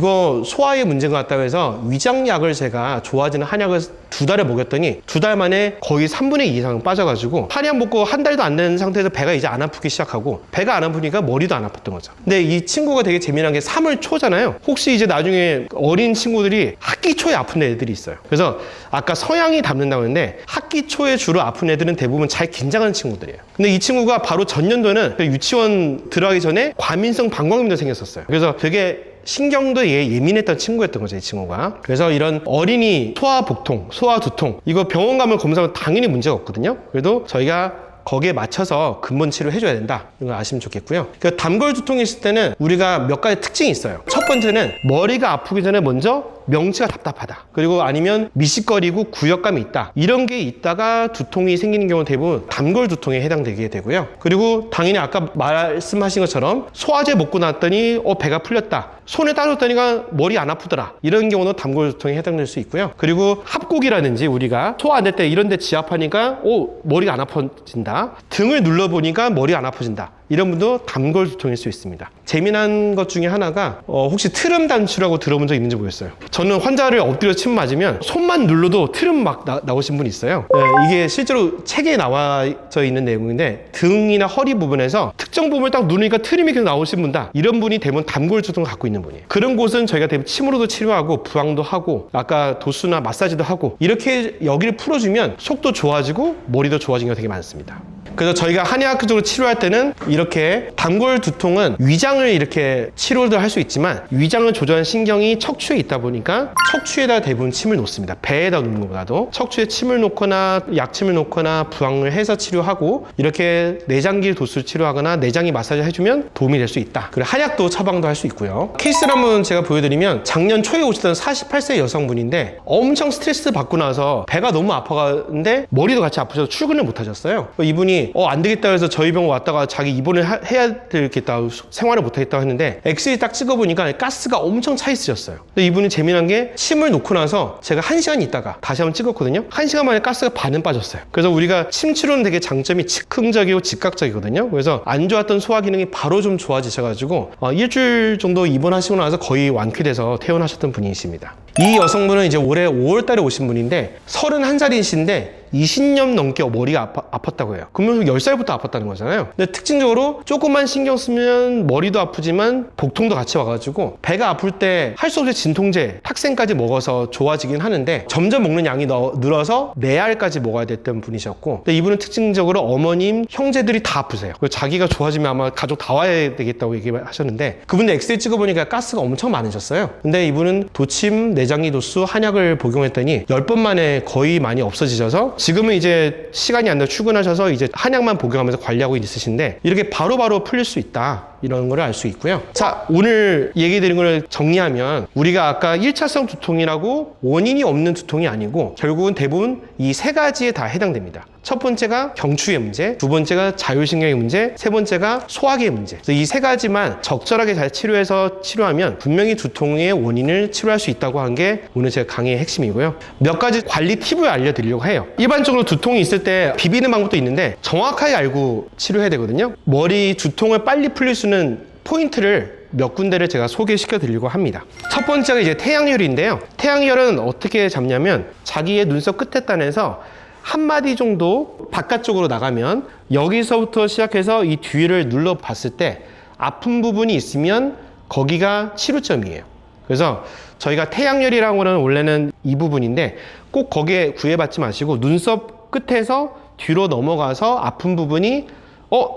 이거 소화에 문제가 같다고 해서 위장약을 제가 좋아지는 한약을 2달을 먹였더니 2달 만에 거의 3분의 2 이상 빠져가지고 한약 먹고 한 달도 안 된 상태에서 배가 이제 안 아프기 시작하고 배가 안 아프니까 머리도 안 아팠던 거죠. 근데 이 친구가 되게 재미난 게 3월 초잖아요. 혹시 이제 나중에 어린 친구들이 학기 초에 아픈 애들이 있어요. 그래서 아까 성향이 닮는다고 했는데 학기 초에 주로 아픈 애들은 대부분 잘 긴장하는 친구들이에요. 근데 이 친구가 바로 전년도에는 유치원 들어가기 전에 과민성 방광염도 생겼었어요. 그래서 되게 신경도 예민했던 친구였던 거죠, 이 친구가. 그래서 이런 어린이 소화복통, 소화두통, 이거 병원 가면 검사하면 당연히 문제가 없거든요. 그래도 저희가 거기에 맞춰서 근본 치료를 해줘야 된다. 이걸 아시면 좋겠고요. 그 단골 두통이 있을 때는 우리가 몇 가지 특징이 있어요. 첫 번째는 머리가 아프기 전에 먼저 명치가 답답하다. 그리고 아니면 미식거리고 구역감이 있다. 이런 게 있다가 두통이 생기는 경우 대부분 단골 두통에 해당되게 되고요. 그리고 당연히 아까 말씀하신 것처럼 소화제 먹고 났더니 배가 풀렸다. 손에 따졌더니가 머리 안 아프더라. 이런 경우는 단골 두통에 해당될 수 있고요. 그리고 합곡이라든지 우리가 소화 안 될 때 이런 데 지압하니까 머리가 안 아파진다. 등을 눌러보니까 머리가 안 아파진다. 이런 분도 단골 두통일 수 있습니다. 재미난 것 중에 하나가 혹시 트름 단추라고 들어본 적 있는지 모르겠어요. 저는 환자를 엎드려 침 맞으면 손만 눌러도 트름 막 나오신 분이 있어요. 네, 이게 실제로 책에 나와져 있는 내용인데 등이나 허리 부분에서 특정 부분을 딱 누르니까 트림이 계속 나오신 분다. 이런 분이 대부분 단골 두통을 갖고 있는 분이에요. 그런 곳은 저희가 대부분 침으로도 치료하고 부항도 하고 아까 도수나 마사지도 하고 이렇게 여기를 풀어주면 속도 좋아지고 머리도 좋아지는 경우가 되게 많습니다. 그래서 저희가 한의학적으로 치료할 때는 이렇게 단골 두통은 위장을 이렇게 치료를 할 수 있지만 위장을 조절하는 신경이 척추에 있다 보니까 척추에다 대부분 침을 놓습니다. 배에다 놓는 것보다도 척추에 침을 놓거나 약침을 놓거나 부항을 해서 치료하고 이렇게 내장기 도수를 치료하거나 내장기 마사지 해주면 도움이 될 수 있다. 그리고 한약도 처방도 할 수 있고요. 케이스를 한번 제가 보여드리면 작년 초에 오시던 48세 여성분인데 엄청 스트레스 받고 나서 배가 너무 아파가는데 머리도 같이 아프셔서 출근을 못 하셨어요. 이분이 안 되겠다 해서 저희 병원 왔다가 자기 입원을 해야 되겠다, 생활을 못 하겠다고 했는데 엑스레이 딱 찍어보니까 가스가 엄청 차 있으셨어요. 근데 이분이 재미난 게 침을 놓고 나서 제가 1시간 있다가 다시 한번 찍었거든요. 1시간 만에 가스가 반은 빠졌어요. 그래서 우리가 침 치료는 되게 장점이 즉흥적이고 즉각적이거든요. 그래서 안 좋았던 소화 기능이 바로 좀 좋아지셔가지고 일주일 정도 입원하시고 나서 거의 완쾌돼서 퇴원하셨던 분이십니다. 이 여성분은 이제 올해 5월 달에 오신 분인데 31살이신데 20년 넘게 머리가 아팠다고 해요. 그러면 10살부터 아팠다는 거잖아요. 근데 특징적으로 조금만 신경 쓰면 머리도 아프지만 복통도 같이 와가지고 배가 아플 때 할 수 없이 진통제, 탁센까지 먹어서 좋아지긴 하는데 점점 먹는 양이 늘어서 4알까지 먹어야 됐던 분이셨고, 근데 이분은 특징적으로 어머님, 형제들이 다 아프세요. 자기가 좋아지면 아마 가족 다 와야 되겠다고 얘기하셨는데 그분도 엑스레이 찍어보니까 가스가 엄청 많으셨어요. 근데 이분은 도침, 내장기 도수, 한약을 복용했더니 10번 만에 거의 많이 없어지셔서 지금은 이제 시간이 안 돼 출근하셔서 이제 한약만 복용하면서 관리하고 있으신데 이렇게 바로바로 풀릴 수 있다. 이런 걸 알 수 있고요. 자, 오늘 얘기 드린 걸 정리하면 우리가 아까 1차성 두통이라고 원인이 없는 두통이 아니고 결국은 대부분 이 3가지에 다 해당됩니다. 첫 번째가 경추의 문제, 두 번째가 자율신경의 문제, 세 번째가 소화기의 문제. 그래서 이 3가지만 적절하게 잘 치료하면 분명히 두통의 원인을 치료할 수 있다고 한 게 오늘 제 강의의 핵심이고요. 몇 가지 관리 팁을 알려드리려고 해요. 일반적으로 두통이 있을 때 비비는 방법도 있는데 정확하게 알고 치료해야 되거든요. 머리 두통을 빨리 풀릴 수 있는 포인트를 몇 군데를 제가 소개시켜 드리려고 합니다. 첫 번째가 이제 태양혈인데요. 태양혈은 어떻게 잡냐면 자기의 눈썹 끝에 단에서 한 마디 정도 바깥쪽으로 나가면 여기서부터 시작해서 이 뒤를 눌러 봤을 때 아픈 부분이 있으면 거기가 치료점이에요. 그래서 저희가 태양열이라고 하는 원래는 이 부분인데 꼭 거기에 구애받지 마시고 눈썹 끝에서 뒤로 넘어가서 아픈 부분이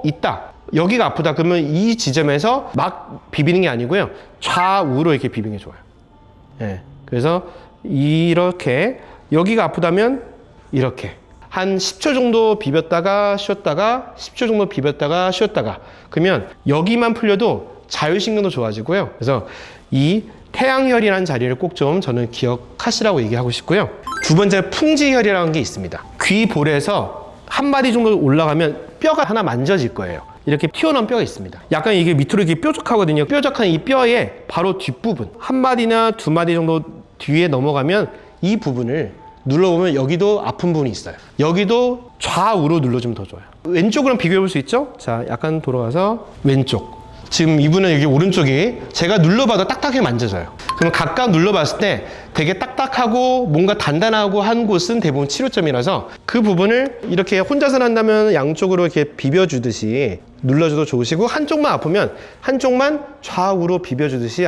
있다. 여기가 아프다. 그러면 이 지점에서 막 비비는 게 아니고요. 좌우로 이렇게 비비는 게 좋아요. 예. 그래서 이렇게 여기가 아프다면 이렇게 한 10초 정도 비볐다가 쉬었다가 10초 정도 비볐다가 쉬었다가 그러면 여기만 풀려도 자율신경도 좋아지고요. 그래서 이 태양혈이라는 자리를 꼭 좀 저는 기억하시라고 얘기하고 싶고요. 두 번째 풍지혈이라는 게 있습니다. 귀 볼에서 한 마디 정도 올라가면 뼈가 하나 만져질 거예요. 이렇게 튀어나온 뼈가 있습니다. 약간 이게 밑으로 이렇게 뾰족하거든요. 뾰족한 이 뼈의 바로 뒷부분 한 마디나 두 마디 정도 뒤에 넘어가면 이 부분을 눌러보면 여기도 아픈 부분이 있어요. 여기도 좌우로 눌러주면 더 좋아요. 왼쪽으로 비교해 볼 수 있죠? 자, 약간 돌아가서 왼쪽. 지금 이분은 여기 오른쪽이 제가 눌러봐도 딱딱하게 만져져요. 그럼 각각 눌러봤을 때 되게 딱딱하고 뭔가 단단하고 한 곳은 대부분 치료점이라서 그 부분을 이렇게 혼자서 한다면 양쪽으로 이렇게 비벼주듯이 눌러줘도 좋으시고, 한쪽만 아프면 한쪽만 좌우로 비벼주듯이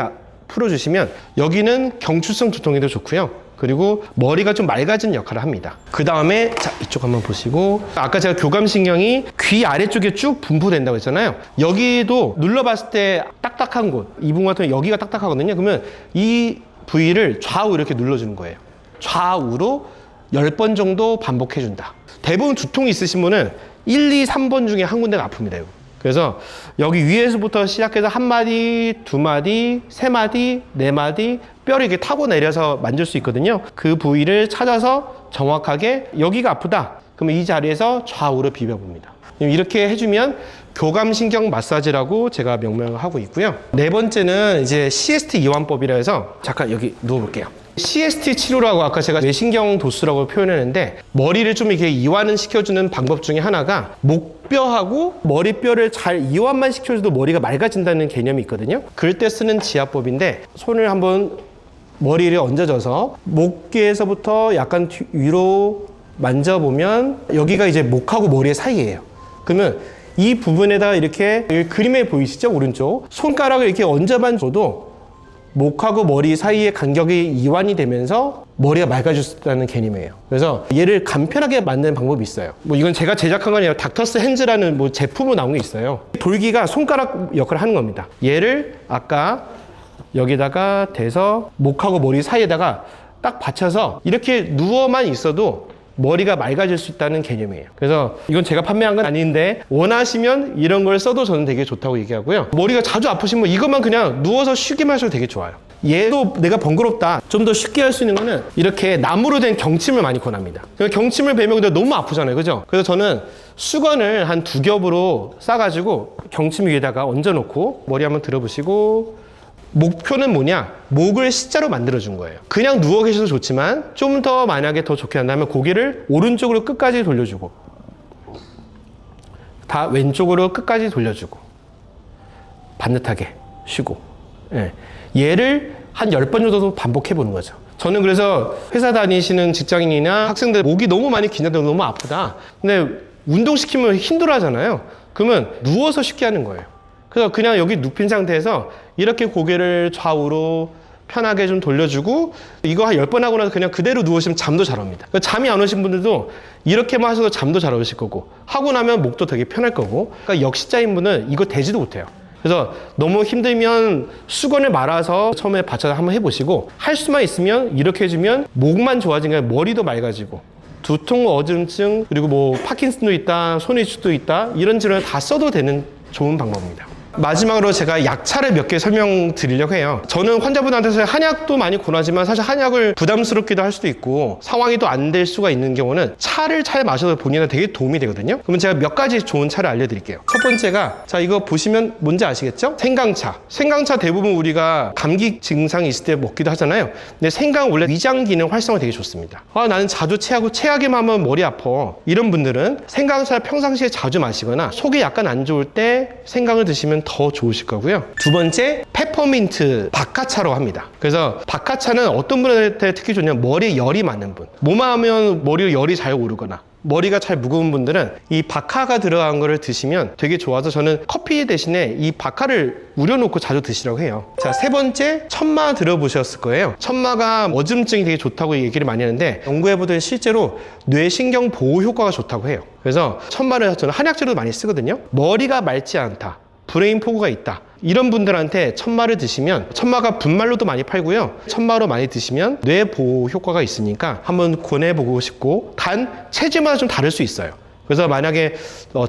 풀어주시면 여기는 경추성 두통에도 좋고요. 그리고 머리가 좀 맑아지는 역할을 합니다. 그 다음에 자, 이쪽 한번 보시고, 아까 제가 교감신경이 귀 아래쪽에 쭉 분포된다고 했잖아요. 여기도 눌러봤을 때 딱딱한 곳, 이 부분 같은 경우 여기가 딱딱하거든요. 그러면 이 부위를 좌우 이렇게 눌러주는 거예요. 좌우로 10번 정도 반복해준다. 대부분 두통이 있으신 분은 1, 2, 3번 중에 한 군데가 아픕니다. 그래서 여기 위에서부터 시작해서 한 마디, 두 마디, 세 마디, 네 마디 뼈를 이렇게 타고 내려서 만질 수 있거든요. 그 부위를 찾아서 정확하게 여기가 아프다. 그러면 이 자리에서 좌우로 비벼봅니다. 이렇게 해주면 교감신경 마사지라고 제가 명명을 하고 있고요. 네 번째는 이제 CST 이완법이라 해서, 잠깐 여기 누워볼게요. CST 치료라고 아까 제가 뇌신경 도수라고 표현했는데, 머리를 좀 이렇게 이완을 시켜주는 방법 중에 하나가 목뼈하고 머리뼈를 잘 이완만 시켜줘도 머리가 맑아진다는 개념이 있거든요. 그럴 때 쓰는 지압법인데, 손을 한번 머리를 얹어줘서 목에서부터 약간 위로 만져보면 여기가 이제 목하고 머리 사이예요. 그러면 이 부분에다가 이렇게 그림에 보이시죠? 오른쪽 손가락을 이렇게 얹어만 줘도 목하고 머리 사이의 간격이 이완이 되면서 머리가 맑아질 수 있다는 개념이에요. 그래서 얘를 간편하게 만드는 방법이 있어요. 뭐 이건 제가 제작한 건 아니라 닥터스 핸즈라는 뭐 제품으로 나온 게 있어요. 돌기가 손가락 역할을 하는 겁니다. 얘를 아까 여기다가 대서 목하고 머리 사이에다가 딱 받쳐서 이렇게 누워만 있어도 머리가 맑아질 수 있다는 개념이에요. 그래서 이건 제가 판매한 건 아닌데 원하시면 이런 걸 써도 저는 되게 좋다고 얘기하고요. 머리가 자주 아프시면 이것만 그냥 누워서 쉬기만 하셔도 되게 좋아요. 얘도 내가 번거롭다, 좀 더 쉽게 할 수 있는 거는 이렇게 나무로 된 경침을 많이 권합니다. 경침을 베면 근데 너무 아프잖아요, 그죠? 그래서 저는 수건을 한 2겹으로 싸가지고 경침 위에다가 얹어놓고 머리 한번 들어보시고, 목표는 뭐냐? 목을 C자로 만들어준 거예요. 그냥 누워 계셔도 좋지만 좀 더 만약에 더 좋게 한다면 고개를 오른쪽으로 끝까지 돌려주고, 다 왼쪽으로 끝까지 돌려주고, 반듯하게 쉬고, 예. 얘를 한 10번 정도 반복해 보는 거죠. 저는 그래서 회사 다니시는 직장인이나 학생들 목이 너무 많이 긴장되고 너무 아프다. 근데 운동시키면 힘들어 하잖아요. 그러면 누워서 쉽게 하는 거예요. 그래서 그냥 여기 눕힌 상태에서 이렇게 고개를 좌우로 편하게 좀 돌려주고, 이거 한 10번 하고 나서 그냥 그대로 누우시면 잠도 잘 옵니다. 그러니까 잠이 안 오신 분들도 이렇게만 하셔도 잠도 잘 오실 거고, 하고 나면 목도 되게 편할 거고, 그러니까 역시자인 분은 이거 되지도 못해요. 그래서 너무 힘들면 수건을 말아서 처음에 받쳐서 한번 해보시고, 할 수만 있으면 이렇게 해주면 목만 좋아지는 게 아니라 머리도 맑아지고, 두통, 어증증, 그리고 뭐 파킨슨도 있다, 손위축도 있다, 이런 질환을 다 써도 되는 좋은 방법입니다. 마지막으로 제가 약차를 몇 개 설명드리려고 해요. 저는 환자분한테 한약도 많이 권하지만 사실 한약을 부담스럽기도 할 수도 있고 상황이 또 안 될 수가 있는 경우는 차를 잘 마셔도 본인한테 되게 도움이 되거든요. 그러면 제가 몇 가지 좋은 차를 알려드릴게요. 첫 번째가, 자 이거 보시면 뭔지 아시겠죠? 생강차. 생강차 대부분 우리가 감기 증상이 있을 때 먹기도 하잖아요. 근데 생강 원래 위장 기능 활성화 되게 좋습니다. 나는 자주 체하고 체하기만 하면 머리 아파, 이런 분들은 생강차 평상시에 자주 마시거나 속이 약간 안 좋을 때 생강을 드시면 더 좋으실 거고요. 두 번째, 페퍼민트 박하차로 합니다. 그래서 박하차는 어떤 분한테 특히 좋냐면 머리에 열이 많은 분, 뭐만 하면 머리에 열이 잘 오르거나 머리가 잘 무거운 분들은 이 박하가 들어간 거를 드시면 되게 좋아서 저는 커피 대신에 이 박하를 우려놓고 자주 드시라고 해요. 자, 세 번째, 천마 들어보셨을 거예요. 천마가 어증증이 되게 좋다고 얘기를 많이 하는데 연구해보더니 실제로 뇌신경 보호 효과가 좋다고 해요. 그래서 천마를 저는 한약재로도 많이 쓰거든요. 머리가 맑지 않다, 브레인 포구가 있다, 이런 분들한테 천마를 드시면, 천마가 분말로도 많이 팔고요, 천마로 많이 드시면 뇌 보호 효과가 있으니까 한번 권해보고 싶고, 단 체질마다 좀 다를 수 있어요. 그래서 만약에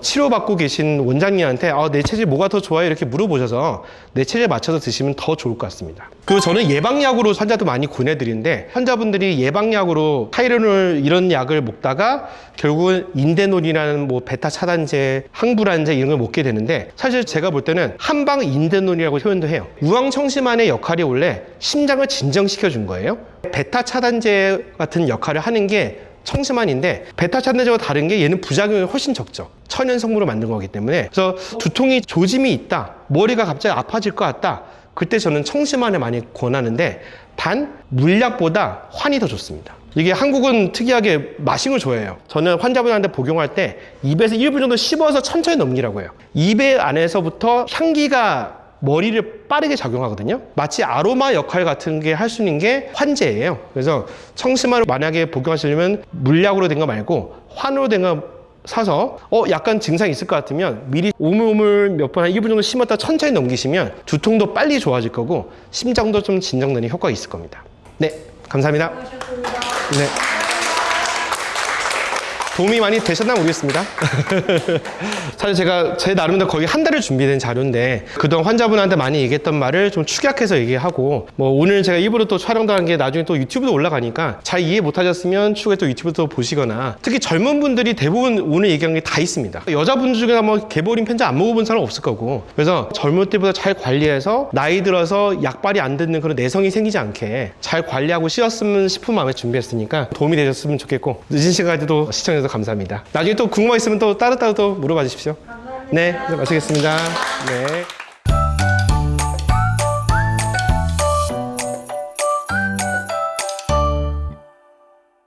치료받고 계신 원장님한테 내 체질 뭐가 더 좋아요? 이렇게 물어보셔서 내 체질에 맞춰서 드시면 더 좋을 것 같습니다. 그리고 저는 예방약으로 환자도 많이 권해드리는데, 환자분들이 예방약으로 타이레놀 이런 약을 먹다가 결국은 인대놀이라는 뭐 베타 차단제, 항불안제 이런 걸 먹게 되는데, 사실 제가 볼 때는 한방 인대놀이라고 표현도 해요. 우황청심환의 역할이 원래 심장을 진정시켜 준 거예요. 베타 차단제 같은 역할을 하는 게 청심환인데 베타찬데제와 다른 게 얘는 부작용이 훨씬 적죠. 천연 성분으로 만든 거기 때문에. 그래서 두통이 조짐이 있다, 머리가 갑자기 아파질 것 같다, 그때 저는 청심환을 많이 권하는데 단 물약보다 환이 더 좋습니다. 이게 한국은 특이하게 마싱을 좋아해요. 저는 환자분한테 복용할 때 입에서 1분 정도 씹어서 천천히 넘기라고 해요. 입에 안에서부터 향기가 머리를 빠르게 작용하거든요. 마치 아로마 역할 같은 게 할 수 있는 게 환제예요. 그래서 청심환을 만약에 복용하시려면 물약으로 된 거 말고 환으로 된 거 사서 약간 증상이 있을 것 같으면 미리 오물오물 몇 번 한 1분 정도 심었다 천천히 넘기시면 두통도 빨리 좋아질 거고 심장도 좀 진정되는 효과가 있을 겁니다. 네, 감사합니다. 네. 도움이 많이 되셨나 모르겠습니다. 사실 제가 제 나름대로 거의 한 달을 준비된 자료인데 그동안 환자분한테 많이 얘기했던 말을 좀 축약해서 얘기하고 뭐 오늘 제가 일부러 또 촬영도 한 게 나중에 또 유튜브도 올라가니까 잘 이해 못하셨으면 추후에 또 유튜브도 보시거나 특히 젊은 분들이 대부분 오늘 얘기한 게 다 있습니다. 여자분들 중에 뭐 개보린 편제 안 먹어본 사람 없을 거고 그래서 젊을 때보다 잘 관리해서 나이 들어서 약발이 안 듣는 그런 내성이 생기지 않게 잘 관리하고 쉬었으면 싶은 마음에 준비했으니까 도움이 되셨으면 좋겠고 늦은 시간에도 시청해주셔서 감사합니다. 나중에 또 궁금한 거 있으면 또 따로따로 또 물어봐 주십시오. 감사합니다. 네, 마치겠습니다. 네.